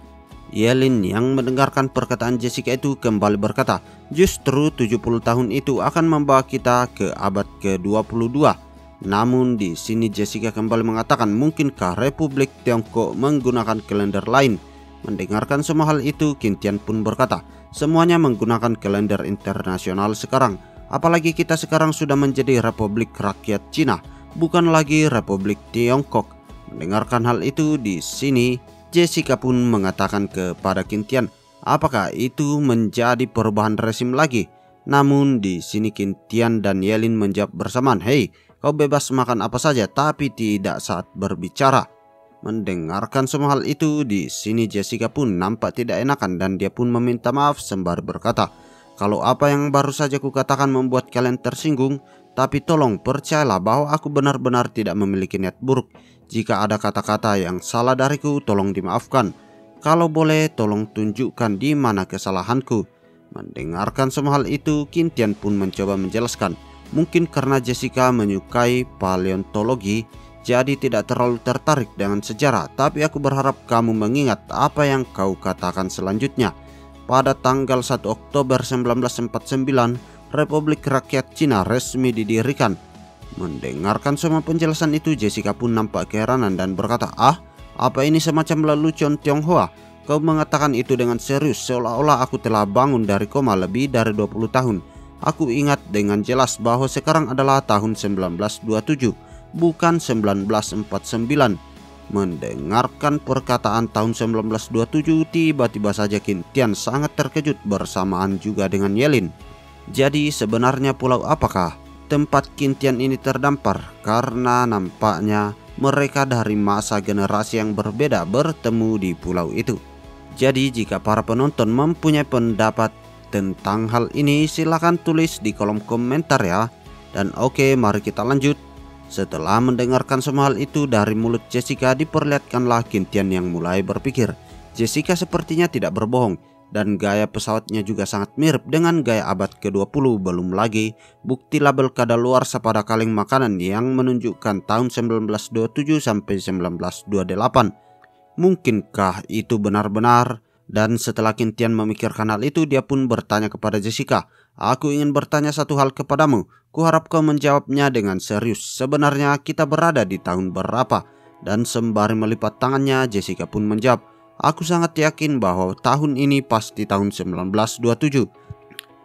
Yelin yang mendengarkan perkataan Jessica itu kembali berkata, "Justru 70 tahun itu akan membawa kita ke abad ke-22. Namun di sini Jessica kembali mengatakan, "Mungkinkah Republik Tiongkok menggunakan kalender lain?" Mendengarkan semua hal itu, Kintian pun berkata, "Semuanya menggunakan kalender internasional sekarang. Apalagi kita sekarang sudah menjadi Republik Rakyat Cina, bukan lagi Republik Tiongkok." Mendengarkan hal itu, di sini Jessica pun mengatakan kepada Kintian, "Apakah itu menjadi perubahan rezim lagi?" Namun di sini Kintian dan Yelin menjawab bersamaan, "Hei, kau bebas makan apa saja, tapi tidak saat berbicara." Mendengarkan semua hal itu, di sini Jessica pun nampak tidak enakan dan dia pun meminta maaf sembari berkata, "Kalau apa yang baru saja kukatakan membuat kalian tersinggung, tapi tolong percayalah bahwa aku benar-benar tidak memiliki niat buruk. Jika ada kata-kata yang salah dariku, tolong dimaafkan. Kalau boleh, tolong tunjukkan di mana kesalahanku." Mendengarkan semua hal itu, Kintian pun mencoba menjelaskan, "Mungkin karena Jessica menyukai paleontologi, jadi tidak terlalu tertarik dengan sejarah. Tapi aku berharap kamu mengingat apa yang kau katakan selanjutnya. Pada tanggal 1 Oktober 1949, Republik Rakyat Cina resmi didirikan." Mendengarkan semua penjelasan itu, Jessica pun nampak keheranan dan berkata, "Ah, apa ini semacam lelucon Tionghoa? Kau mengatakan itu dengan serius, seolah-olah aku telah bangun dari koma lebih dari 20 tahun. Aku ingat dengan jelas bahwa sekarang adalah tahun 1927, bukan 1949. Mendengarkan perkataan tahun 1927, tiba-tiba saja Kintian sangat terkejut bersamaan juga dengan Yelin. Jadi sebenarnya pulau apakah tempat Kintian ini terdampar? Karena nampaknya mereka dari masa generasi yang berbeda bertemu di pulau itu. Jadi jika para penonton mempunyai pendapat tentang hal ini, silahkan tulis di kolom komentar ya. Dan oke, mari kita lanjut. Setelah mendengarkan semua hal itu dari mulut Jessica, diperlihatkanlah Kintian yang mulai berpikir. Jessica sepertinya tidak berbohong, dan gaya pesawatnya juga sangat mirip dengan gaya abad ke-20. Belum lagi bukti label kadaluarsa pada kaleng makanan yang menunjukkan tahun 1927 sampai 1928. Mungkinkah itu benar-benar Dan setelah Kintian memikirkan hal itu, dia pun bertanya kepada Jessica, "Aku ingin bertanya satu hal kepadamu. Kuharap kau menjawabnya dengan serius. Sebenarnya kita berada di tahun berapa?" Dan sembari melipat tangannya, Jessica pun menjawab, "Aku sangat yakin bahwa tahun ini pasti tahun 1927.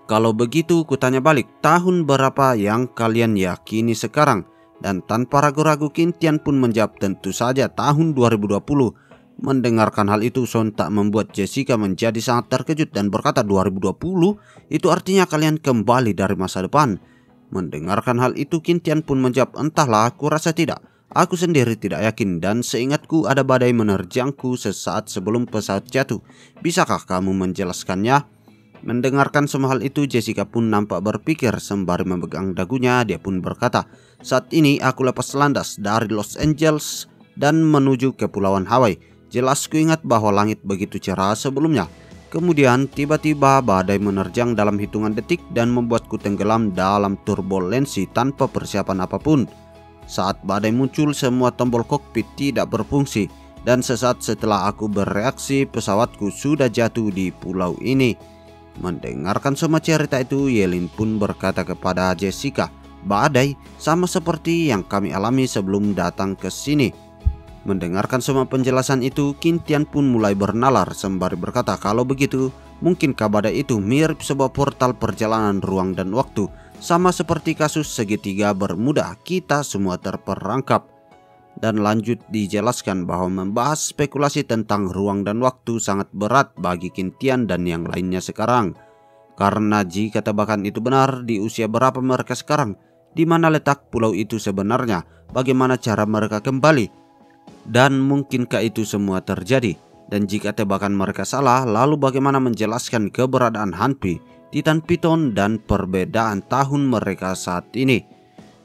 Kalau begitu, kutanya balik, tahun berapa yang kalian yakini sekarang?" Dan tanpa ragu-ragu Kintian pun menjawab, "Tentu saja tahun 2020. Mendengarkan hal itu sontak membuat Jessica menjadi sangat terkejut dan berkata, "2020? Itu artinya kalian kembali dari masa depan?" Mendengarkan hal itu Kintian pun menjawab, "Entahlah, aku rasa tidak. Aku sendiri tidak yakin dan seingatku ada badai menerjangku sesaat sebelum pesawat jatuh. Bisakah kamu menjelaskannya?" Mendengarkan semua hal itu, Jessica pun nampak berpikir sembari memegang dagunya. Dia pun berkata, "Saat ini aku lepas landas dari Los Angeles dan menuju ke Kepulauan Hawaii. Jelas ku ingat bahwa langit begitu cerah sebelumnya. Kemudian tiba-tiba badai menerjang dalam hitungan detik dan membuatku tenggelam dalam turbulensi tanpa persiapan apapun. Saat badai muncul, semua tombol kokpit tidak berfungsi dan sesaat setelah aku bereaksi, pesawatku sudah jatuh di pulau ini." Mendengarkan semua cerita itu, Yelin pun berkata kepada Jessica, "Badai sama seperti yang kami alami sebelum datang ke sini." Mendengarkan semua penjelasan itu, Kintian pun mulai bernalar sembari berkata, "Kalau begitu, mungkinkah badai itu mirip sebuah portal perjalanan ruang dan waktu, sama seperti kasus segitiga Bermuda, kita semua terperangkap." Dan lanjut dijelaskan bahwa membahas spekulasi tentang ruang dan waktu sangat berat bagi Kintian dan yang lainnya sekarang. Karena jika tebakan itu benar, di usia berapa mereka sekarang? Di mana letak pulau itu sebenarnya? Bagaimana cara mereka kembali? Dan mungkinkah itu semua terjadi? Dan jika tebakan mereka salah, lalu bagaimana menjelaskan keberadaan Hanpi, Titan Piton, dan perbedaan tahun mereka saat ini?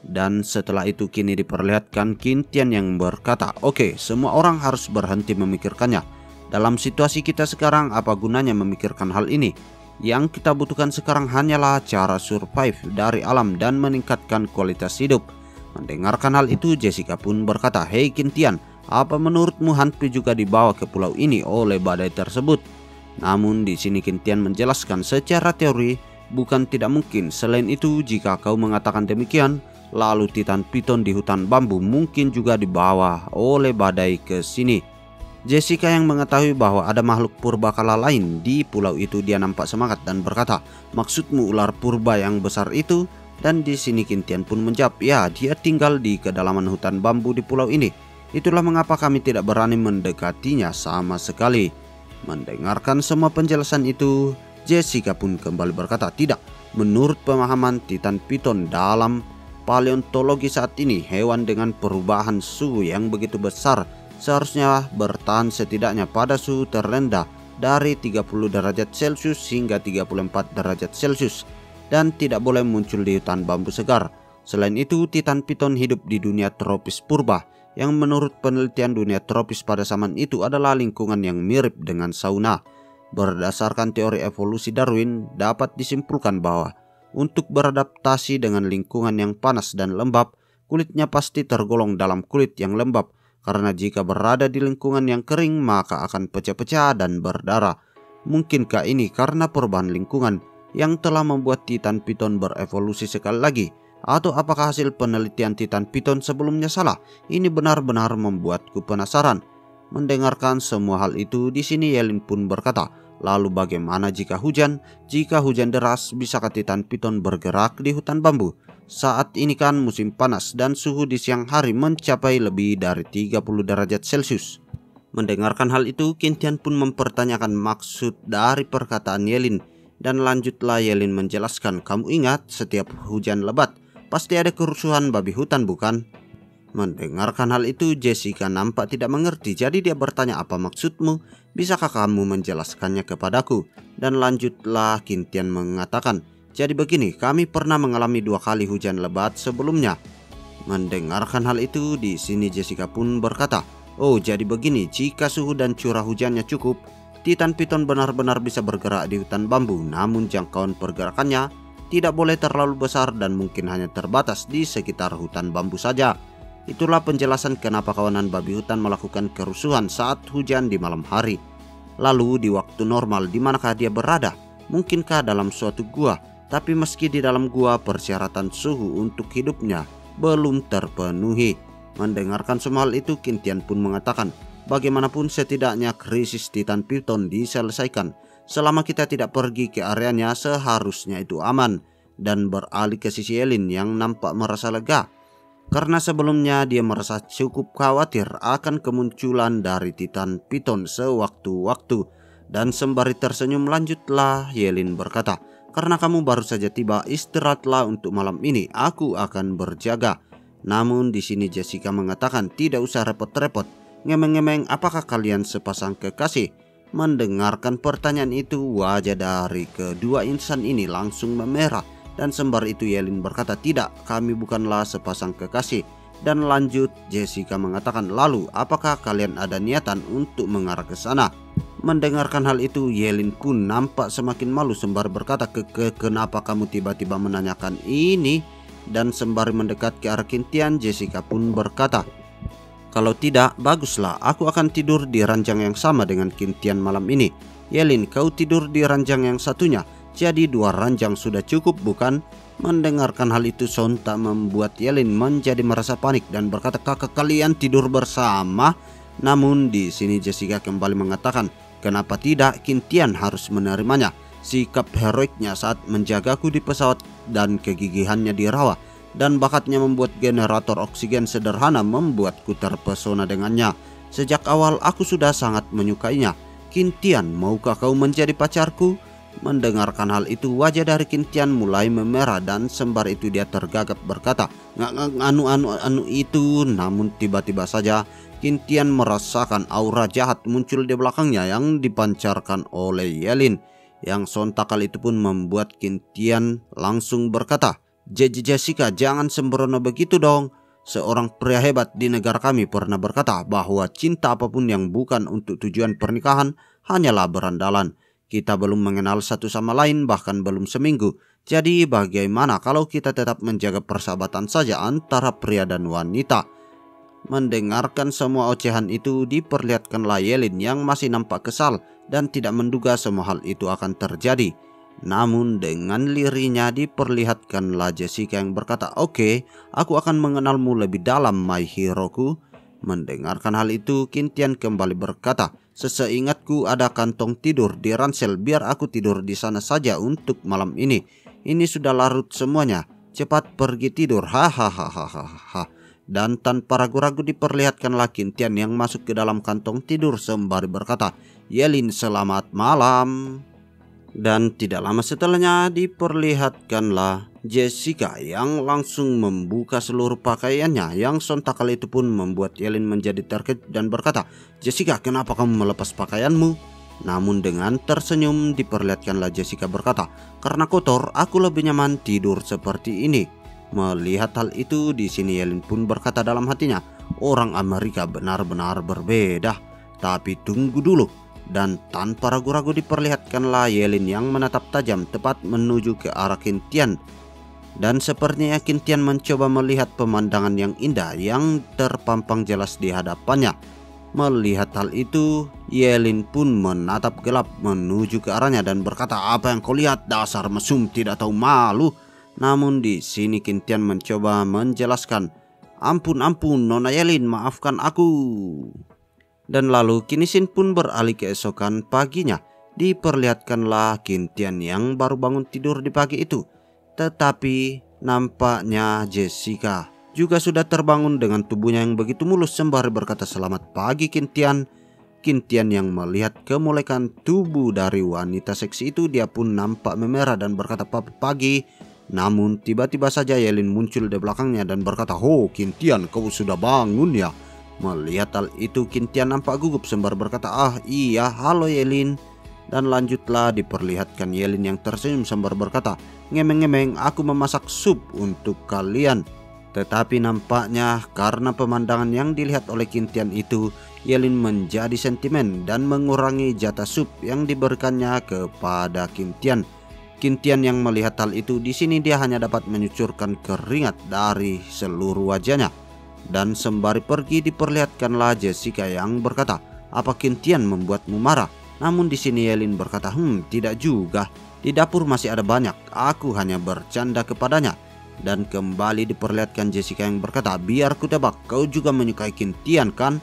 Dan setelah itu kini diperlihatkan Kintian yang berkata, "Oke, semua orang harus berhenti memikirkannya. Dalam situasi kita sekarang, apa gunanya memikirkan hal ini? Yang kita butuhkan sekarang hanyalah cara survive dari alam dan meningkatkan kualitas hidup." Mendengarkan hal itu, Jessica pun berkata, "Hei Kintian, apa menurutmu Hanpi juga dibawa ke pulau ini oleh badai tersebut?" Namun di sini Kintian menjelaskan secara teori, bukan tidak mungkin. Selain itu, jika kau mengatakan demikian, lalu Titan Piton di hutan bambu mungkin juga dibawa oleh badai ke sini. Jessica yang mengetahui bahwa ada makhluk purbakala lain di pulau itu, dia nampak semangat dan berkata, "Maksudmu ular purba yang besar itu?" Dan di sini Kintian pun menjawab, "Ya, dia tinggal di kedalaman hutan bambu di pulau ini. Itulah mengapa kami tidak berani mendekatinya sama sekali." Mendengarkan semua penjelasan itu, Jessica pun kembali berkata, "Tidak, menurut pemahaman Titan Piton dalam paleontologi saat ini, hewan dengan perubahan suhu yang begitu besar seharusnya bertahan setidaknya pada suhu terendah dari 30 derajat Celcius hingga 34 derajat Celcius dan tidak boleh muncul di hutan bambu segar. Selain itu, Titan Piton hidup di dunia tropis purba yang menurut penelitian dunia tropis pada zaman itu adalah lingkungan yang mirip dengan sauna. Berdasarkan teori evolusi Darwin, dapat disimpulkan bahwa untuk beradaptasi dengan lingkungan yang panas dan lembab, kulitnya pasti tergolong dalam kulit yang lembab, karena jika berada di lingkungan yang kering maka akan pecah-pecah dan berdarah. Mungkinkah ini karena perubahan lingkungan yang telah membuat Titan Piton berevolusi sekali lagi? Atau apakah hasil penelitian Titan Piton sebelumnya salah? Ini benar-benar membuatku penasaran. Mendengarkan semua hal itu, di sini Yelin pun berkata, "Lalu bagaimana jika hujan? Jika hujan deras, bisakah Titan Piton bergerak di hutan bambu? Saat ini kan musim panas dan suhu di siang hari mencapai lebih dari 30 derajat Celcius." Mendengarkan hal itu, Kintian pun mempertanyakan maksud dari perkataan Yelin. Dan lanjutlah Yelin menjelaskan, "Kamu ingat setiap hujan lebat pasti ada kerusuhan babi hutan, bukan?" Mendengarkan hal itu, Jessica nampak tidak mengerti, jadi dia bertanya, "Apa maksudmu? Bisakah kamu menjelaskannya kepadaku?" Dan lanjutlah Kintian mengatakan, "Jadi begini, kami pernah mengalami 2 kali hujan lebat sebelumnya." Mendengarkan hal itu, di sini Jessica pun berkata, "Oh, jadi begini, jika suhu dan curah hujannya cukup, Titan Piton benar-benar bisa bergerak di hutan bambu, namun jangkauan pergerakannya tidak boleh terlalu besar dan mungkin hanya terbatas di sekitar hutan bambu saja." Itulah penjelasan kenapa kawanan babi hutan melakukan kerusuhan saat hujan di malam hari. Lalu di waktu normal di manakah dia berada? Mungkinkah dalam suatu gua? Tapi meski di dalam gua, persyaratan suhu untuk hidupnya belum terpenuhi. Mendengarkan semua hal itu, Qintian pun mengatakan, bagaimanapun setidaknya krisis Titan Python diselesaikan. Selama kita tidak pergi ke areanya, seharusnya itu aman. Dan beralih ke sisi Yelin yang nampak merasa lega. Karena sebelumnya dia merasa cukup khawatir akan kemunculan dari Titan Python sewaktu-waktu. Dan sembari tersenyum lanjutlah Yelin berkata, karena kamu baru saja tiba, istirahatlah untuk malam ini, aku akan berjaga. Namun di sini Jessica mengatakan tidak usah repot-repot. Ngemeng-ngemeng, apakah kalian sepasang kekasih? Mendengarkan pertanyaan itu, wajah dari kedua insan ini langsung memerah. Dan sembari itu Yelin berkata, tidak, kami bukanlah sepasang kekasih. Dan lanjut Jessica mengatakan, lalu apakah kalian ada niatan untuk mengarah ke sana? Mendengarkan hal itu Yelin pun nampak semakin malu sembari berkata, kenapa kamu tiba-tiba menanyakan ini? Dan sembari mendekat ke arah Qintian, Jessica pun berkata, kalau tidak, baguslah, aku akan tidur di ranjang yang sama dengan Qintian malam ini. Yelin, kau tidur di ranjang yang satunya, jadi 2 ranjang sudah cukup bukan? Mendengarkan hal itu sontak membuat Yelin menjadi merasa panik dan berkata, kakak kalian tidur bersama? Namun di sini Jessica kembali mengatakan, kenapa tidak, Qintian harus menerimanya. Sikap heroiknya saat menjagaku di pesawat dan kegigihannya di rawa dan bakatnya membuat generator oksigen sederhana membuatku terpesona dengannya. Sejak awal aku sudah sangat menyukainya. Qintian, maukah kau menjadi pacarku? Mendengarkan hal itu wajah dari Qintian mulai memerah dan sembari itu dia tergagap berkata, anu itu. Namun tiba-tiba saja Qintian merasakan aura jahat muncul di belakangnya yang dipancarkan oleh Yelin. Yang sontak kali itu pun membuat Qintian langsung berkata, Jessica, jangan sembrono begitu dong. Seorang pria hebat di negara kami pernah berkata bahwa cinta apapun yang bukan untuk tujuan pernikahan hanyalah berandalan. Kita belum mengenal satu sama lain, bahkan belum seminggu. Jadi bagaimana kalau kita tetap menjaga persahabatan saja antara pria dan wanita? Mendengarkan semua ocehan itu, diperlihatkanlah Yelin yang masih nampak kesal dan tidak menduga semua hal itu akan terjadi. Namun dengan lirinya diperlihatkanlah Jessica yang berkata, oke, aku akan mengenalmu lebih dalam, my hero-ku. Mendengarkan hal itu, Qintian kembali berkata, seseingatku ada kantong tidur di ransel, biar aku tidur di sana saja untuk malam ini. Ini sudah larut semuanya, cepat pergi tidur, hahaha. Dan tanpa ragu-ragu diperlihatkanlah Qintian yang masuk ke dalam kantong tidur sembari berkata, Yelin, selamat malam. Dan tidak lama setelahnya diperlihatkanlah Jessica yang langsung membuka seluruh pakaiannya, yang sontak kali itu pun membuat Yelin menjadi terkejut dan berkata, Jessica, kenapa kamu melepas pakaianmu? Namun dengan tersenyum diperlihatkanlah Jessica berkata, karena kotor, aku lebih nyaman tidur seperti ini. Melihat hal itu, di sini Yelin pun berkata dalam hatinya, orang Amerika benar-benar berbeda. Tapi tunggu dulu. Dan tanpa ragu-ragu diperlihatkanlah Yelin yang menatap tajam tepat menuju ke arah Qintian. Dan sepertinya Qintian mencoba melihat pemandangan yang indah yang terpampang jelas di hadapannya. Melihat hal itu, Yelin pun menatap gelap menuju ke arahnya dan berkata, apa yang kau lihat, dasar mesum tidak tahu malu. Namun di sini Qintian mencoba menjelaskan, ampun Nona Yelin, maafkan aku. Dan lalu Qintian pun beralih keesokan paginya. Diperlihatkanlah Qintian yang baru bangun tidur di pagi itu. Tetapi nampaknya Jessica juga sudah terbangun dengan tubuhnya yang begitu mulus sembari berkata, selamat pagi Qintian. Qintian yang melihat kemolekan tubuh dari wanita seksi itu, dia pun nampak memerah dan berkata, pagi. Namun tiba-tiba saja Yelin muncul di belakangnya dan berkata, oh Qintian, kau sudah bangun ya? Melihat hal itu Qintian nampak gugup sembari berkata, iya, halo Yelin. Dan lanjutlah diperlihatkan Yelin yang tersenyum sembari berkata, ngemeng-ngemeng, aku memasak sup untuk kalian. Tetapi nampaknya karena pemandangan yang dilihat oleh Qintian itu, Yelin menjadi sentimen dan mengurangi jatah sup yang diberikannya kepada Qintian. Qintian yang melihat hal itu, di sini dia hanya dapat menyucurkan keringat dari seluruh wajahnya. Dan sembari pergi diperlihatkanlah Jessica yang berkata, apa Qintian membuatmu marah? Namun di sini Yelin berkata, tidak juga. Di dapur masih ada banyak. Aku hanya bercanda kepadanya. Dan kembali diperlihatkan Jessica yang berkata, biar ku tebak, kau juga menyukai Qintian kan?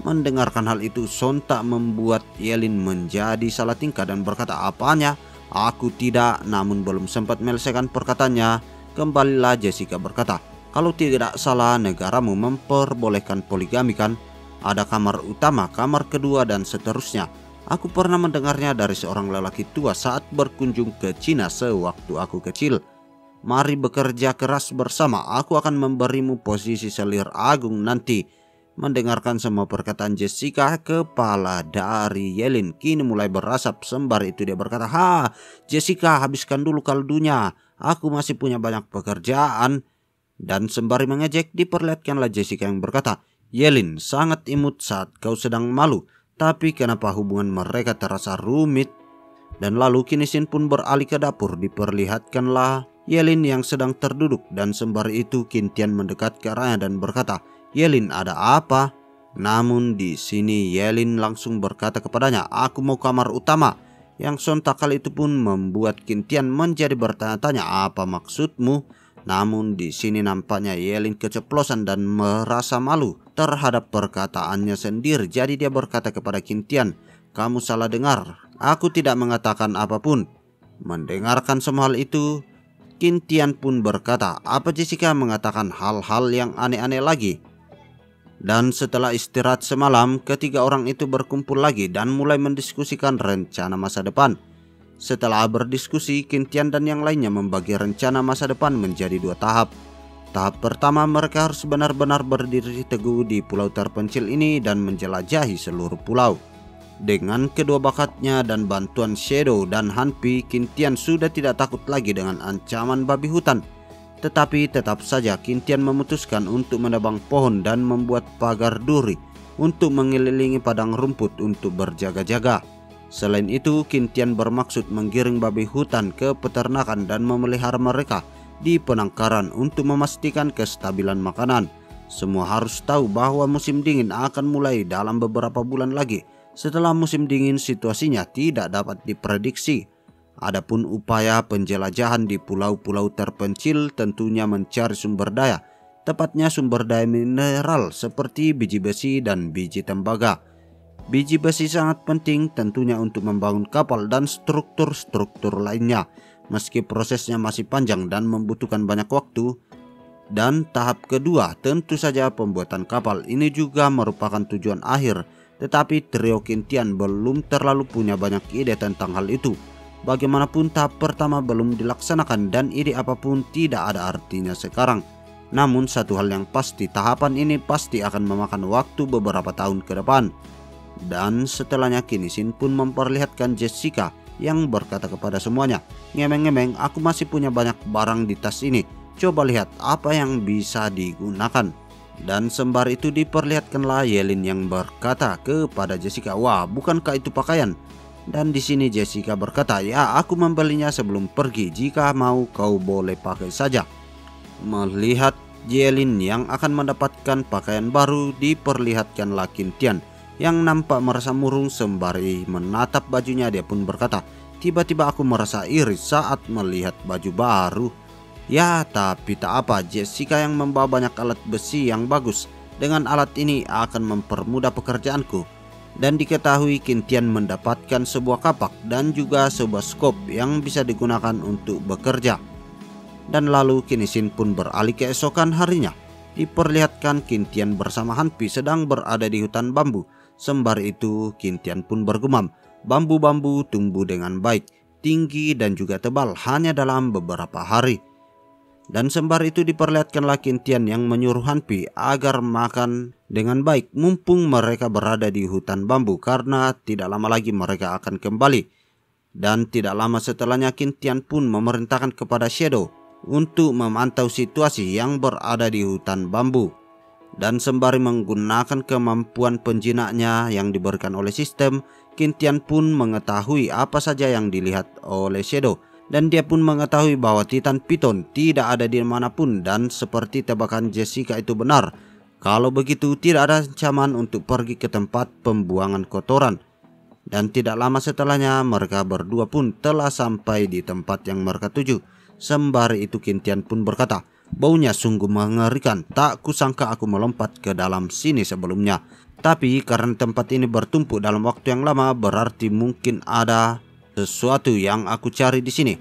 Mendengarkan hal itu sontak membuat Yelin menjadi salah tingkah dan berkata, apanya? Aku tidak. Namun belum sempat menyelesaikan perkataannya, kembalilah Jessica berkata, kalau tidak salah negaramu memperbolehkan poligami kan? Ada kamar utama, kamar kedua dan seterusnya. Aku pernah mendengarnya dari seorang lelaki tua saat berkunjung ke Cina sewaktu aku kecil. Mari bekerja keras bersama, aku akan memberimu posisi selir agung nanti. Mendengarkan semua perkataan Jessica, kepala dari Yelin kini mulai berasap. Sembari itu dia berkata, Jessica, habiskan dulu kaldunya. Aku masih punya banyak pekerjaan. Dan sembari mengejek, diperlihatkanlah Jessica yang berkata, Yelin sangat imut saat kau sedang malu. Tapi kenapa hubungan mereka terasa rumit? Dan lalu kini Shin pun beralih ke dapur. Diperlihatkanlah Yelin yang sedang terduduk. Dan sembari itu Qintian mendekat ke arahnya dan berkata, Yelin, ada apa? Namun di sini Yelin langsung berkata kepadanya, aku mau kamar utama. Yang sontak kali itu pun membuat Qintian menjadi bertanya-tanya, apa maksudmu? Namun di sini nampaknya Yelin keceplosan dan merasa malu terhadap perkataannya sendiri. Jadi dia berkata kepada Qintian, kamu salah dengar, aku tidak mengatakan apapun. Mendengarkan semua hal itu, Qintian pun berkata, apa Jessica mengatakan hal-hal yang aneh-aneh lagi? Dan setelah istirahat semalam, ketiga orang itu berkumpul lagi dan mulai mendiskusikan rencana masa depan. Setelah berdiskusi, Qintian dan yang lainnya membagi rencana masa depan menjadi dua tahap. Tahap pertama, mereka harus benar-benar berdiri teguh di pulau terpencil ini dan menjelajahi seluruh pulau. Dengan kedua bakatnya dan bantuan Shadow dan Hanpi, Qintian sudah tidak takut lagi dengan ancaman babi hutan. Tetapi tetap saja Qintian memutuskan untuk menebang pohon dan membuat pagar duri untuk mengelilingi padang rumput untuk berjaga-jaga. Selain itu, Qintian bermaksud menggiring babi hutan ke peternakan dan memelihara mereka di penangkaran untuk memastikan kestabilan makanan. Semua harus tahu bahwa musim dingin akan mulai dalam beberapa bulan lagi. Setelah musim dingin, situasinya tidak dapat diprediksi. Adapun upaya penjelajahan di pulau-pulau terpencil tentunya mencari sumber daya, tepatnya sumber daya mineral seperti biji besi dan biji tembaga. Biji besi sangat penting tentunya untuk membangun kapal dan struktur-struktur lainnya, meski prosesnya masih panjang dan membutuhkan banyak waktu. Dan tahap kedua tentu saja pembuatan kapal, ini juga merupakan tujuan akhir, tetapi trio Qintian belum terlalu punya banyak ide tentang hal itu. Bagaimanapun tahap pertama belum dilaksanakan dan ide apapun tidak ada artinya sekarang. Namun satu hal yang pasti, tahapan ini pasti akan memakan waktu beberapa tahun ke depan. Dan setelahnya kini Shin pun memperlihatkan Jessica yang berkata kepada semuanya, ngemeng-ngemeng, aku masih punya banyak barang di tas ini. Coba lihat apa yang bisa digunakan. Dan sembari itu diperlihatkanlah Yelin yang berkata kepada Jessica, wah, bukankah itu pakaian? Dan di sini Jessica berkata, ya, aku membelinya sebelum pergi. Jika mau kau boleh pakai saja. Melihat Yelin yang akan mendapatkan pakaian baru, diperlihatkanlah Qintian yang nampak merasa murung. Sembari menatap bajunya, dia pun berkata, tiba-tiba aku merasa iri saat melihat baju baru. Ya, tapi tak apa, Jessica yang membawa banyak alat besi yang bagus. Dengan alat ini akan mempermudah pekerjaanku. Dan diketahui Qintian mendapatkan sebuah kapak dan juga sebuah skop yang bisa digunakan untuk bekerja. Dan lalu kini Shin pun beralih keesokan harinya. Diperlihatkan Qintian bersama Hanpi sedang berada di hutan bambu. Sembari itu Qintian pun bergumam, bambu-bambu tumbuh dengan baik, tinggi dan juga tebal hanya dalam beberapa hari. Dan sembari itu diperlihatkanlah Qintian yang menyuruh Hanpi agar makan dengan baik mumpung mereka berada di hutan bambu, karena tidak lama lagi mereka akan kembali. Dan tidak lama setelahnya Qintian pun memerintahkan kepada Shadow untuk memantau situasi yang berada di hutan bambu. Dan sembari menggunakan kemampuan penjinaknya yang diberikan oleh sistem, Qintian pun mengetahui apa saja yang dilihat oleh Shadow. Dan dia pun mengetahui bahwa Titan Piton tidak ada di manapun, dan seperti tebakan Jessica itu benar. Kalau begitu tidak ada ancaman untuk pergi ke tempat pembuangan kotoran. Dan tidak lama setelahnya mereka berdua pun telah sampai di tempat yang mereka tuju. Sembari itu Qin Tian pun berkata, "Baunya sungguh mengerikan, tak kusangka aku melompat ke dalam sini sebelumnya. Tapi karena tempat ini bertumpuk dalam waktu yang lama, berarti mungkin ada sesuatu yang aku cari di sini."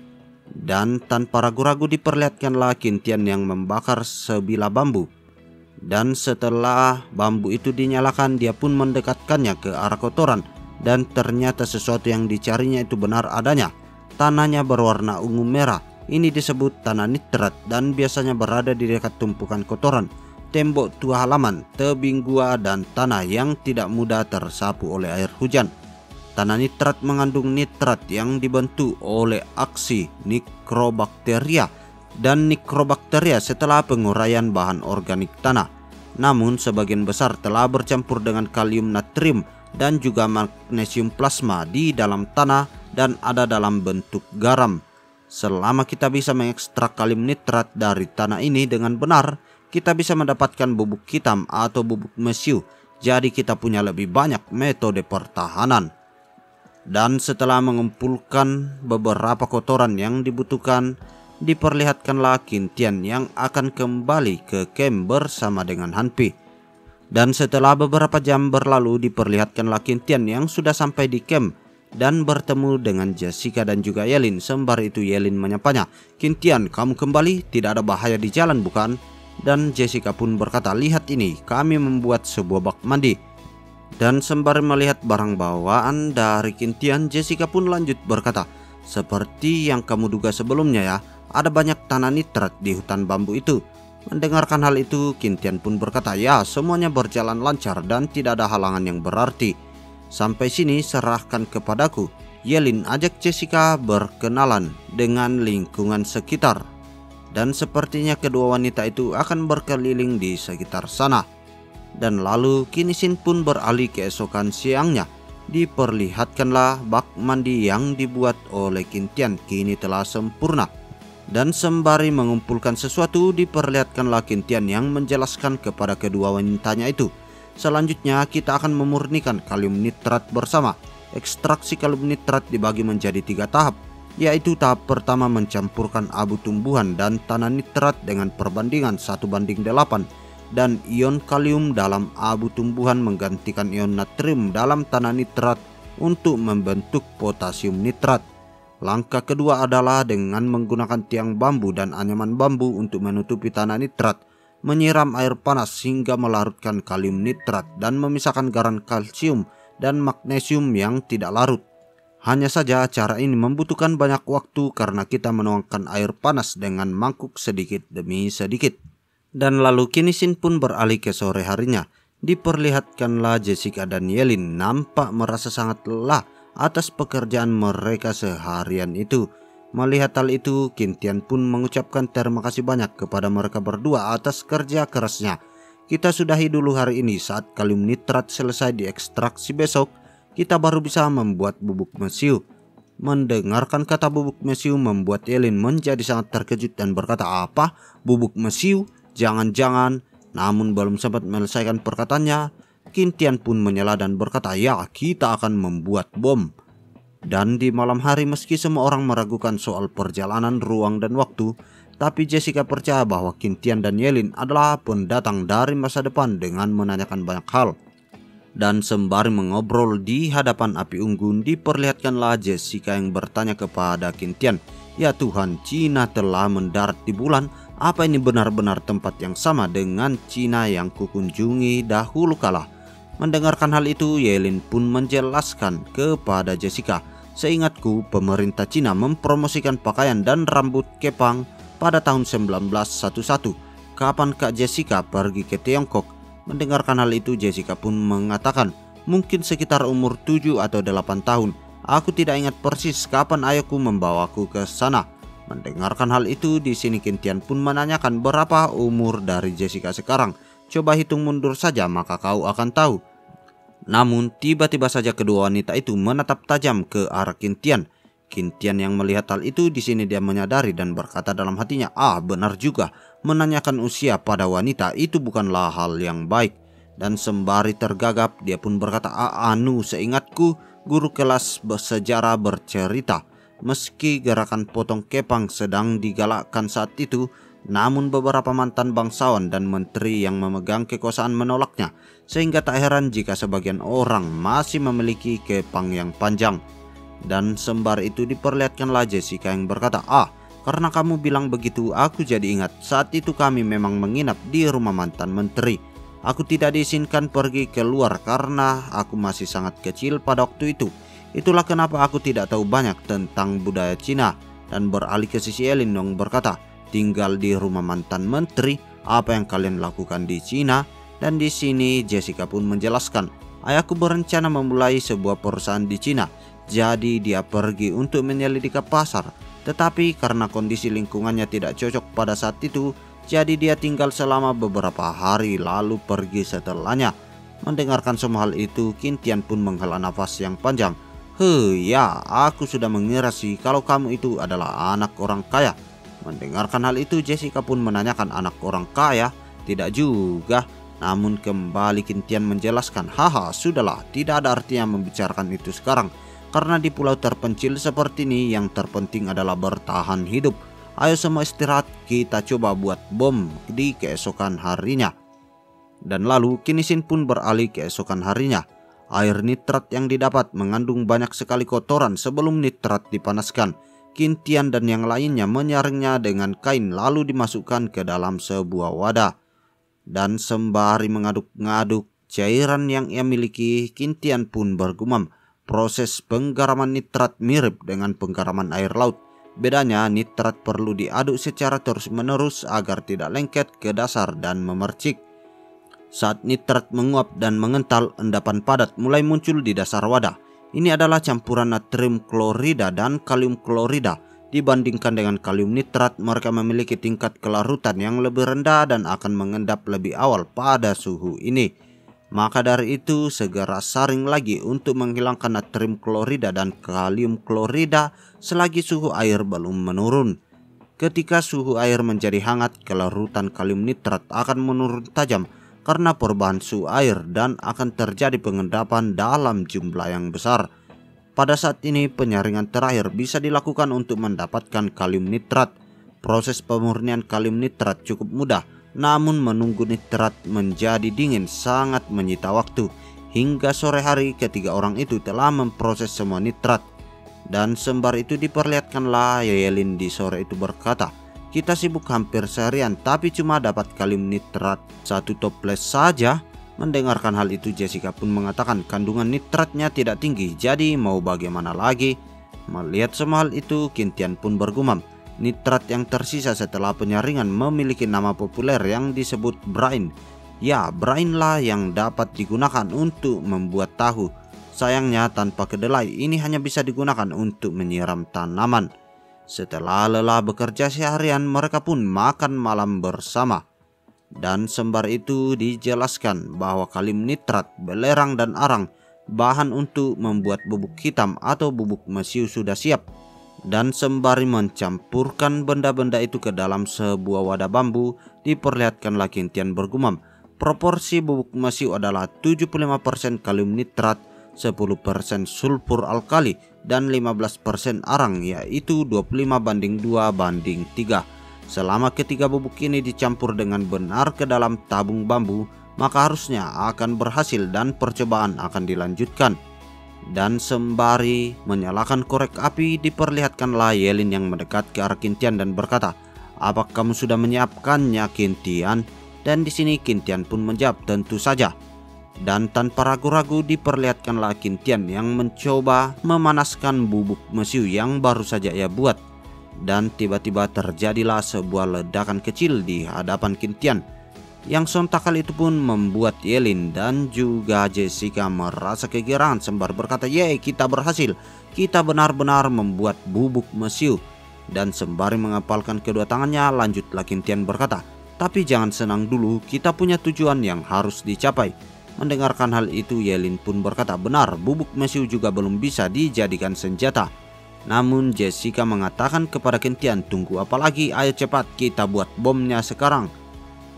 Dan tanpa ragu-ragu diperlihatkanlah Qin Tian yang membakar sebilah bambu. Dan setelah bambu itu dinyalakan, dia pun mendekatkannya ke arah kotoran. Dan ternyata sesuatu yang dicarinya itu benar adanya. Tanahnya berwarna ungu merah. Ini disebut tanah nitrat dan biasanya berada di dekat tumpukan kotoran, tembok tua halaman, tebing gua, dan tanah yang tidak mudah tersapu oleh air hujan. Tanah nitrat mengandung nitrat yang dibentuk oleh aksi mikrobakteria dan mikrobakteria setelah penguraian bahan organik tanah. Namun sebagian besar telah bercampur dengan kalium natrium dan juga magnesium plasma di dalam tanah dan ada dalam bentuk garam. Selama kita bisa mengekstrak kalium nitrat dari tanah ini dengan benar, kita bisa mendapatkan bubuk hitam atau bubuk mesiu. Jadi kita punya lebih banyak metode pertahanan. Dan setelah mengumpulkan beberapa kotoran yang dibutuhkan, diperlihatkanlah Qin Tian yang akan kembali ke camp bersama dengan Han Pi. Dan setelah beberapa jam berlalu, diperlihatkanlah Qin Tian yang sudah sampai di camp dan bertemu dengan Jessica dan juga Yelin. Sembari itu Yelin menyapanya, "Qin Tian, kamu kembali? Tidak ada bahaya di jalan bukan?" Dan Jessica pun berkata, "Lihat ini, kami membuat sebuah bak mandi." Dan sembari melihat barang bawaan dari Qin Tian, Jessica pun lanjut berkata, "Seperti yang kamu duga sebelumnya ya, ada banyak tanah nitrat di hutan bambu itu." Mendengarkan hal itu, Qin Tian pun berkata, "Ya, semuanya berjalan lancar dan tidak ada halangan yang berarti. Sampai sini serahkan kepadaku." Yelin ajak Jessica berkenalan dengan lingkungan sekitar. Dan sepertinya kedua wanita itu akan berkeliling di sekitar sana. Dan lalu Qin Xin pun beralih keesokan siangnya. Diperlihatkanlah bak mandi yang dibuat oleh Qin Tian kini telah sempurna. Dan sembari mengumpulkan sesuatu, diperlihatkanlah Qin Tian yang menjelaskan kepada kedua wanitanya itu, "Selanjutnya kita akan memurnikan kalium nitrat bersama. Ekstraksi kalium nitrat dibagi menjadi 3 tahap, yaitu tahap pertama mencampurkan abu tumbuhan dan tanah nitrat dengan perbandingan 1:8, dan ion kalium dalam abu tumbuhan menggantikan ion natrium dalam tanah nitrat untuk membentuk potasium nitrat. Langkah kedua adalah dengan menggunakan tiang bambu dan anyaman bambu untuk menutupi tanah nitrat, menyiram air panas hingga melarutkan kalium nitrat dan memisahkan garam kalsium dan magnesium yang tidak larut. Hanya saja cara ini membutuhkan banyak waktu karena kita menuangkan air panas dengan mangkuk sedikit demi sedikit." Dan lalu Qin Xin pun beralih ke sore harinya. Diperlihatkanlah Jessica dan Yelin nampak merasa sangat lelah atas pekerjaan mereka seharian itu. Melihat hal itu, Qin Tian pun mengucapkan terima kasih banyak kepada mereka berdua atas kerja kerasnya. "Kita sudahi dulu hari ini, saat kalium nitrat selesai diekstraksi besok, kita baru bisa membuat bubuk mesiu." Mendengarkan kata bubuk mesiu membuat Yelin menjadi sangat terkejut dan berkata, "Apa? Bubuk mesiu? Jangan-jangan?" Namun belum sempat menyelesaikan perkataannya, Qin Tian pun menyela dan berkata, "Ya, kita akan membuat bom." Dan di malam hari, meski semua orang meragukan soal perjalanan ruang dan waktu, tapi Jessica percaya bahwa Qin Tian dan Yelin adalah pendatang dari masa depan dengan menanyakan banyak hal. Dan sembari mengobrol di hadapan api unggun, diperlihatkanlah Jessica yang bertanya kepada Qin Tian, "Ya Tuhan, Cina telah mendarat di bulan. Apa ini benar-benar tempat yang sama dengan Cina yang kukunjungi dahulu kala?" Mendengarkan hal itu, Yelin pun menjelaskan kepada Jessica, "Seingatku, pemerintah Cina mempromosikan pakaian dan rambut kepang pada tahun 1911. Kapan Kak Jessica pergi ke Tiongkok?" Mendengarkan hal itu, Jessica pun mengatakan, "Mungkin sekitar umur 7 atau 8 tahun. Aku tidak ingat persis kapan ayahku membawaku ke sana." Mendengarkan hal itu, di sini Qin Tian pun menanyakan berapa umur dari Jessica sekarang. "Coba hitung mundur saja, maka kau akan tahu." Namun tiba-tiba saja kedua wanita itu menatap tajam ke arah Qin Tian. Qin Tian yang melihat hal itu, di sini dia menyadari dan berkata dalam hatinya, "Benar juga, menanyakan usia pada wanita itu bukanlah hal yang baik." Dan sembari tergagap, dia pun berkata, "Seingatku Guru kelas sejarah bercerita, meski gerakan potong kepang sedang digalakkan saat itu, namun beberapa mantan bangsawan dan menteri yang memegang kekuasaan menolaknya, sehingga tak heran jika sebagian orang masih memiliki kepang yang panjang. Dan sembari itu diperlihatkanlah Jessica yang berkata, karena kamu bilang begitu, aku jadi ingat saat itu kami memang menginap di rumah mantan menteri. Aku tidak diizinkan pergi keluar karena aku masih sangat kecil pada waktu itu. Itulah kenapa aku tidak tahu banyak tentang budaya Cina. Dan beralih ke sisi Elin yang berkata, tinggal di rumah mantan menteri, apa yang kalian lakukan di Cina? Dan di sini Jessica pun menjelaskan, ayahku berencana memulai sebuah perusahaan di Cina. Jadi dia pergi untuk menyelidiki pasar. Tetapi karena kondisi lingkungannya tidak cocok pada saat itu, jadi dia tinggal selama beberapa hari lalu pergi setelahnya. Mendengarkan semua hal itu, Qintian pun menghela nafas yang panjang. Ya, aku sudah mengira sih kalau kamu itu adalah anak orang kaya. Mendengarkan hal itu, Jessica pun menanyakan, anak orang kaya? Tidak juga. Namun kembali Qintian menjelaskan, sudahlah, tidak ada artinya membicarakan itu sekarang. Karena di pulau terpencil seperti ini yang terpenting adalah bertahan hidup. Ayo semua istirahat, kita coba buat bom di keesokan harinya. Dan lalu Kinisin pun beralih keesokan harinya. Air nitrat yang didapat mengandung banyak sekali kotoran sebelum nitrat dipanaskan. Qintian dan yang lainnya menyaringnya dengan kain lalu dimasukkan ke dalam sebuah wadah. Dan sembari mengaduk-ngaduk cairan yang ia miliki, Qintian pun bergumam, proses penggaraman nitrat mirip dengan penggaraman air laut. Bedanya nitrat perlu diaduk secara terus-menerus agar tidak lengket ke dasar dan memercik. Saat nitrat menguap dan mengental, endapan padat mulai muncul di dasar wadah. Ini adalah campuran natrium klorida dan kalium klorida. Dibandingkan dengan kalium nitrat, mereka memiliki tingkat kelarutan yang lebih rendah dan akan mengendap lebih awal pada suhu ini. Maka dari itu segera saring lagi untuk menghilangkan natrium klorida dan kalium klorida selagi suhu air belum menurun. Ketika suhu air menjadi hangat, kelarutan kalium nitrat akan menurun tajam karena perubahan suhu air dan akan terjadi pengendapan dalam jumlah yang besar. Pada saat ini penyaringan terakhir bisa dilakukan untuk mendapatkan kalium nitrat. Proses pemurnian kalium nitrat cukup mudah. Namun menunggu nitrat menjadi dingin sangat menyita waktu. Hingga sore hari ketiga orang itu telah memproses semua nitrat. Dan sembari itu diperlihatkanlah Yelin di sore itu berkata, kita sibuk hampir seharian tapi cuma dapat kalium nitrat 1 toples saja. Mendengarkan hal itu Jessica pun mengatakan kandungan nitratnya tidak tinggi, jadi mau bagaimana lagi. Melihat semua hal itu Qintian pun bergumam, nitrat yang tersisa setelah penyaringan memiliki nama populer yang disebut brine. Ya, brine lah yang dapat digunakan untuk membuat tahu. Sayangnya tanpa kedelai ini hanya bisa digunakan untuk menyiram tanaman. Setelah lelah bekerja seharian, mereka pun makan malam bersama. Dan sembari itu dijelaskan bahwa kalium nitrat, belerang dan arang, bahan untuk membuat bubuk hitam atau bubuk mesiu sudah siap. Dan sembari mencampurkan benda-benda itu ke dalam sebuah wadah bambu, diperlihatkanlah Qintian bergumam, proporsi bubuk mesiu adalah 75% kalium nitrat, 10% sulfur alkali, dan 15% arang, yaitu 25:2:3. Selama ketiga bubuk ini dicampur dengan benar ke dalam tabung bambu, maka harusnya akan berhasil dan percobaan akan dilanjutkan. Dan sembari menyalakan korek api, diperlihatkanlah Yelin yang mendekat ke arah Qintian dan berkata, "Apa kamu sudah menyiapkannya, Qintian?" Dan di sini Qintian pun menjawab, "Tentu saja." Dan tanpa ragu-ragu diperlihatkanlah Qintian yang mencoba memanaskan bubuk mesiu yang baru saja ia buat. Dan tiba-tiba terjadilah sebuah ledakan kecil di hadapan Qintian, yang sontak kali itu pun membuat Yelin dan juga Jessica merasa kegirangan sembari berkata, "Yeay, kita berhasil, kita benar-benar membuat bubuk mesiu." Dan sembari mengepalkan kedua tangannya, lanjutlah Qintian berkata, "Tapi jangan senang dulu, kita punya tujuan yang harus dicapai." Mendengarkan hal itu Yelin pun berkata, "Benar, bubuk mesiu juga belum bisa dijadikan senjata." Namun Jessica mengatakan kepada Qintian, "Tunggu apa lagi, ayo cepat kita buat bomnya sekarang."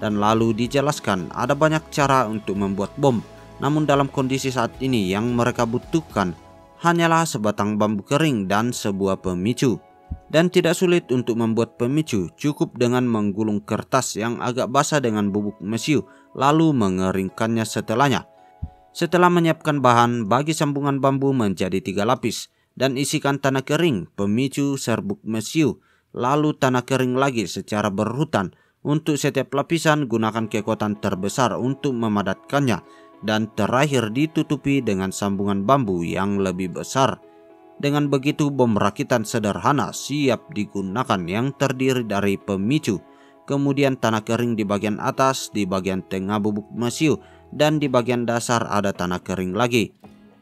Dan lalu dijelaskan ada banyak cara untuk membuat bom. Namun dalam kondisi saat ini yang mereka butuhkan hanyalah sebatang bambu kering dan sebuah pemicu. Dan tidak sulit untuk membuat pemicu, cukup dengan menggulung kertas yang agak basah dengan bubuk mesiu, lalu mengeringkannya setelahnya. Setelah menyiapkan bahan, bagi sambungan bambu menjadi 3 lapis, dan isikan tanah kering, pemicu, serbuk mesiu, lalu tanah kering lagi secara berurutan. Untuk setiap lapisan gunakan kekuatan terbesar untuk memadatkannya, dan terakhir ditutupi dengan sambungan bambu yang lebih besar. Dengan begitu bom rakitan sederhana siap digunakan yang terdiri dari pemicu, kemudian tanah kering di bagian atas, di bagian tengah bubuk mesiu, dan di bagian dasar ada tanah kering lagi.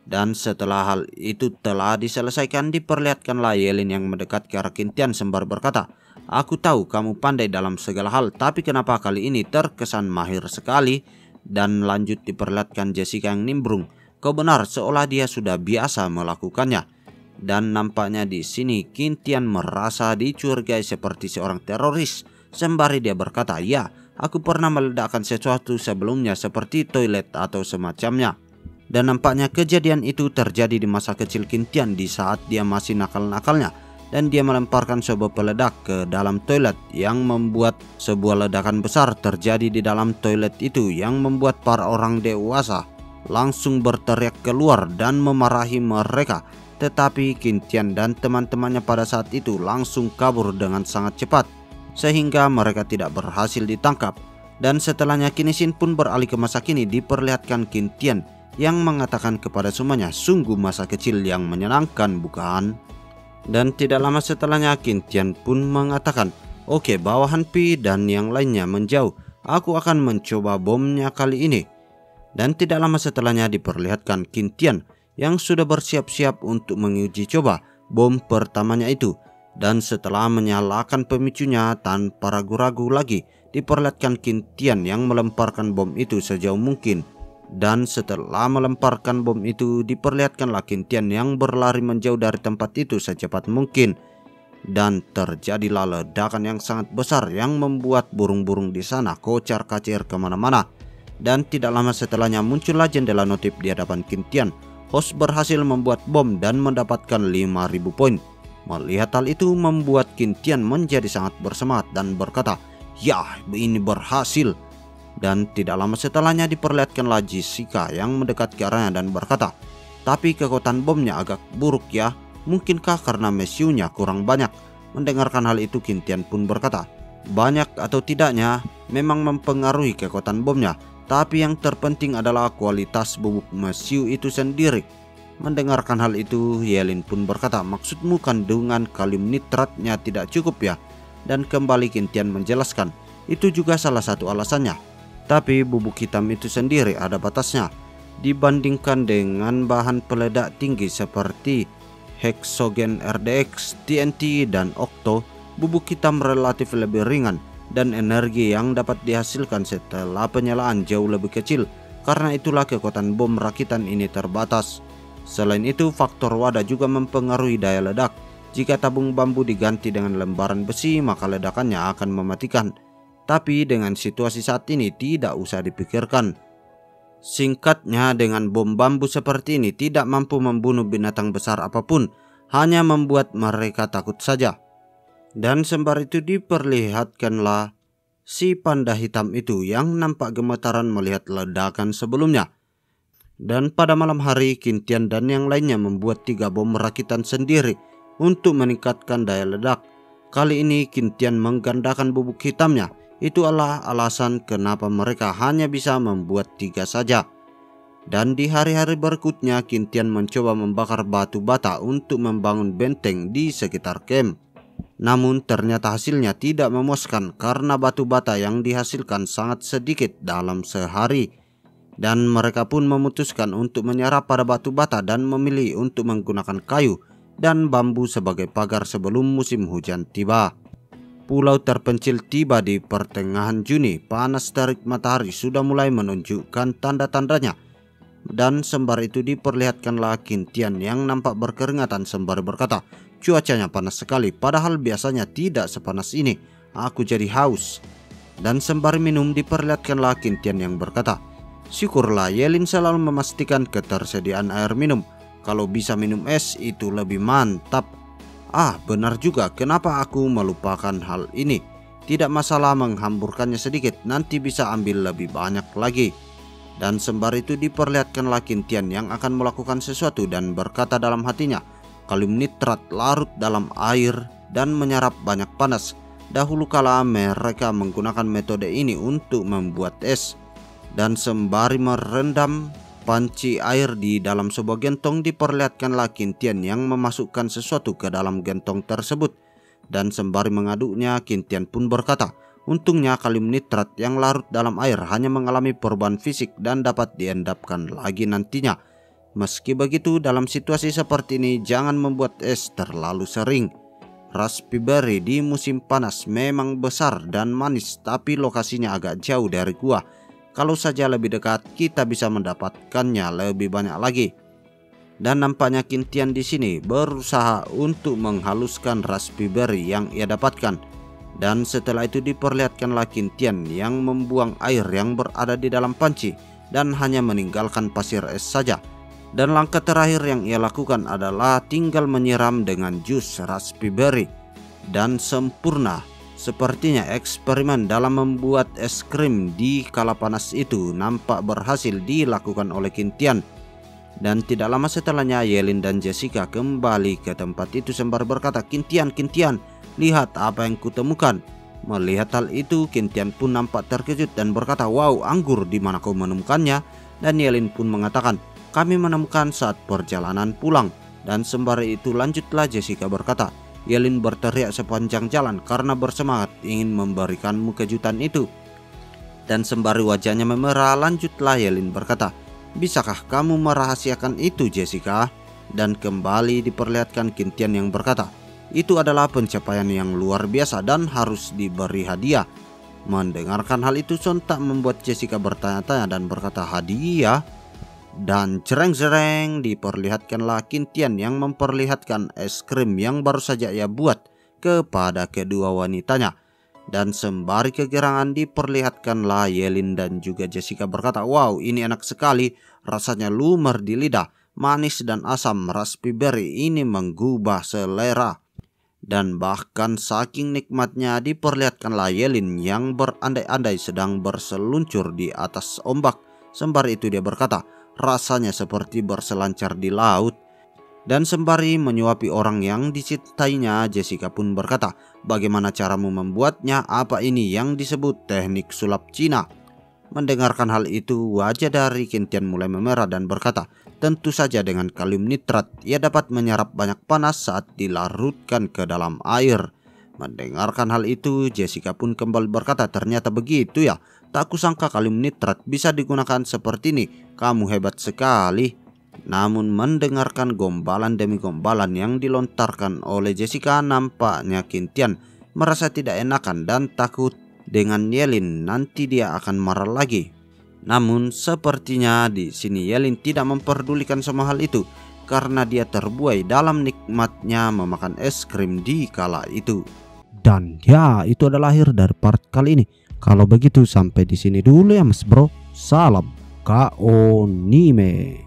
Dan setelah hal itu telah diselesaikan, diperlihatkanlah Yelin yang mendekat ke arah Qintian sembari berkata, "Aku tahu kamu pandai dalam segala hal, tapi kenapa kali ini terkesan mahir sekali?" Dan lanjut diperlihatkan Jessica yang nimbrung, "Kau benar, seolah dia sudah biasa melakukannya." Dan nampaknya di sini Qintian merasa dicurigai seperti seorang teroris, sembari dia berkata, "Ya, aku pernah meledakkan sesuatu sebelumnya seperti toilet atau semacamnya." Dan nampaknya kejadian itu terjadi di masa kecil Qintian di saat dia masih nakal-nakalnya, dan dia melemparkan sebuah peledak ke dalam toilet yang membuat sebuah ledakan besar terjadi di dalam toilet itu yang membuat para orang dewasa langsung berteriak keluar dan memarahi mereka. Tetapi Qintian dan teman-temannya pada saat itu langsung kabur dengan sangat cepat sehingga mereka tidak berhasil ditangkap. Dan setelahnya Qinisin pun beralih ke masa kini, diperlihatkan Qintian yang mengatakan kepada semuanya, "Sungguh masa kecil yang menyenangkan, bukan?" Dan tidak lama setelahnya Qintian pun mengatakan, "Oke, bawa Han Pi dan yang lainnya menjauh. Aku akan mencoba bomnya kali ini." Dan tidak lama setelahnya diperlihatkan Qintian yang sudah bersiap-siap untuk menguji coba bom pertamanya itu. Dan setelah menyalakan pemicunya tanpa ragu-ragu lagi, diperlihatkan Qintian yang melemparkan bom itu sejauh mungkin. Dan setelah melemparkan bom itu, diperlihatkanlah Qintian yang berlari menjauh dari tempat itu secepat mungkin. Dan terjadilah ledakan yang sangat besar yang membuat burung-burung di sana kocar-kacir kemana-mana. Dan tidak lama setelahnya muncullah jendela notif di hadapan Qintian. Host berhasil membuat bom dan mendapatkan 5.000 poin. Melihat hal itu membuat Qintian menjadi sangat bersemangat dan berkata, "Ya, ini berhasil." Dan tidak lama setelahnya diperlihatkanlah Jessica yang mendekat ke arahnya dan berkata, "Tapi kekuatan bomnya agak buruk ya, mungkinkah karena mesiunya kurang banyak?" Mendengarkan hal itu Qintian pun berkata, "Banyak atau tidaknya memang mempengaruhi kekuatan bomnya, tapi yang terpenting adalah kualitas bubuk mesiu itu sendiri." Mendengarkan hal itu Yelin pun berkata, "Maksudmu kandungan kalium nitratnya tidak cukup ya?" Dan kembali Qintian menjelaskan, "Itu juga salah satu alasannya. Tapi bubuk hitam itu sendiri ada batasnya. Dibandingkan dengan bahan peledak tinggi seperti heksogen RDX, TNT, dan Octo, bubuk hitam relatif lebih ringan dan energi yang dapat dihasilkan setelah penyalaan jauh lebih kecil. Karena itulah kekuatan bom rakitan ini terbatas. Selain itu, faktor wadah juga mempengaruhi daya ledak. Jika tabung bambu diganti dengan lembaran besi, maka ledakannya akan mematikan. Tapi dengan situasi saat ini tidak usah dipikirkan. Singkatnya, dengan bom bambu seperti ini tidak mampu membunuh binatang besar apapun, hanya membuat mereka takut saja." Dan sembari itu diperlihatkanlah si panda hitam itu yang nampak gemetaran melihat ledakan sebelumnya. Dan pada malam hari Qintian dan yang lainnya membuat 3 bom rakitan sendiri untuk meningkatkan daya ledak. Kali ini Qintian menggandakan bubuk hitamnya. Itulah alasan kenapa mereka hanya bisa membuat 3 saja. Dan di hari-hari berikutnya Qintian mencoba membakar batu bata untuk membangun benteng di sekitar camp. Namun ternyata hasilnya tidak memuaskan karena batu bata yang dihasilkan sangat sedikit dalam sehari. Dan mereka pun memutuskan untuk menyerah pada batu bata dan memilih untuk menggunakan kayu dan bambu sebagai pagar sebelum musim hujan tiba. Pulau terpencil tiba di pertengahan Juni. Panas terik matahari sudah mulai menunjukkan tanda-tandanya. Dan sembari itu diperlihatkanlah Qintian yang nampak berkeringatan sembari berkata, "Cuacanya panas sekali, padahal biasanya tidak sepanas ini. Aku jadi haus." Dan sembari minum diperlihatkanlah Qintian yang berkata, "Syukurlah Yelin selalu memastikan ketersediaan air minum. Kalau bisa minum es itu lebih mantap. Ah, benar juga, kenapa aku melupakan hal ini? Tidak masalah menghamburkannya sedikit, nanti bisa ambil lebih banyak lagi. Dan sembari itu diperlihatkanlah Qintian yang akan melakukan sesuatu dan berkata dalam hatinya, kalium nitrat larut dalam air dan menyerap banyak panas. Dahulu kala mereka menggunakan metode ini untuk membuat es. Dan sembari merendam panci air di dalam sebuah gentong, diperlihatkanlah Qintian yang memasukkan sesuatu ke dalam gentong tersebut. Dan sembari mengaduknya, Qintian pun berkata, untungnya kalium nitrat yang larut dalam air hanya mengalami perubahan fisik dan dapat diendapkan lagi nantinya. Meski begitu, dalam situasi seperti ini jangan membuat es terlalu sering. Raspberry di musim panas memang besar dan manis, tapi lokasinya agak jauh dari gua. Kalau saja lebih dekat, kita bisa mendapatkannya lebih banyak lagi. Dan nampaknya Qintian di sini berusaha untuk menghaluskan raspberry yang ia dapatkan. Dan setelah itu diperlihatkanlah Qintian yang membuang air yang berada di dalam panci dan hanya meninggalkan pasir es saja. Dan langkah terakhir yang ia lakukan adalah tinggal menyiram dengan jus raspberry. Dan sempurna. Sepertinya eksperimen dalam membuat es krim di kala panas itu nampak berhasil dilakukan oleh Qintian. Dan tidak lama setelahnya Yelin dan Jessica kembali ke tempat itu sembari berkata, Qintian, lihat apa yang kutemukan. Melihat hal itu, Qintian pun nampak terkejut dan berkata, wow, anggur, di mana kau menemukannya? Dan Yelin pun mengatakan, kami menemukan saat perjalanan pulang. Dan sembari itu lanjutlah Jessica berkata, Yelin berteriak sepanjang jalan karena bersemangat ingin memberikanmu kejutan itu. Dan sembari wajahnya memerah, lanjutlah Yelin berkata, bisakah kamu merahasiakan itu, Jessica? Dan kembali diperlihatkan Qintian yang berkata, itu adalah pencapaian yang luar biasa dan harus diberi hadiah. Mendengarkan hal itu sontak membuat Jessica bertanya-tanya dan berkata, hadiah? Dan cereng-cereng diperlihatkanlah Qintian yang memperlihatkan es krim yang baru saja ia buat kepada kedua wanitanya. Dan sembari kegerangan diperlihatkanlah Yelin dan juga Jessica berkata, wow, ini enak sekali, rasanya lumer di lidah, manis dan asam raspberry ini menggubah selera. Dan bahkan saking nikmatnya diperlihatkanlah Yelin yang berandai-andai sedang berseluncur di atas ombak. Sembari itu dia berkata, rasanya seperti berselancar di laut. Dan sembari menyuapi orang yang dicintainya, Jessica pun berkata, bagaimana caramu membuatnya? Apa ini yang disebut teknik sulap Cina? Mendengarkan hal itu, wajah dari Qintian mulai memerah dan berkata, tentu saja dengan kalium nitrat ia dapat menyerap banyak panas saat dilarutkan ke dalam air. Mendengarkan hal itu, Jessica pun kembali berkata, ternyata begitu ya. Tak kusangka kalium nitrat bisa digunakan seperti ini. Kamu hebat sekali. Namun mendengarkan gombalan demi gombalan yang dilontarkan oleh Jessica, nampaknya Qintian merasa tidak enakan dan takut dengan Yelin nanti dia akan marah lagi. Namun sepertinya di sini Yelin tidak memperdulikan semua hal itu karena dia terbuai dalam nikmatnya memakan es krim di kala itu. Dan ya, itu adalah akhir dari part kali ini. Kalau begitu sampai di sini dulu ya Mas Bro. Salam Kaonime.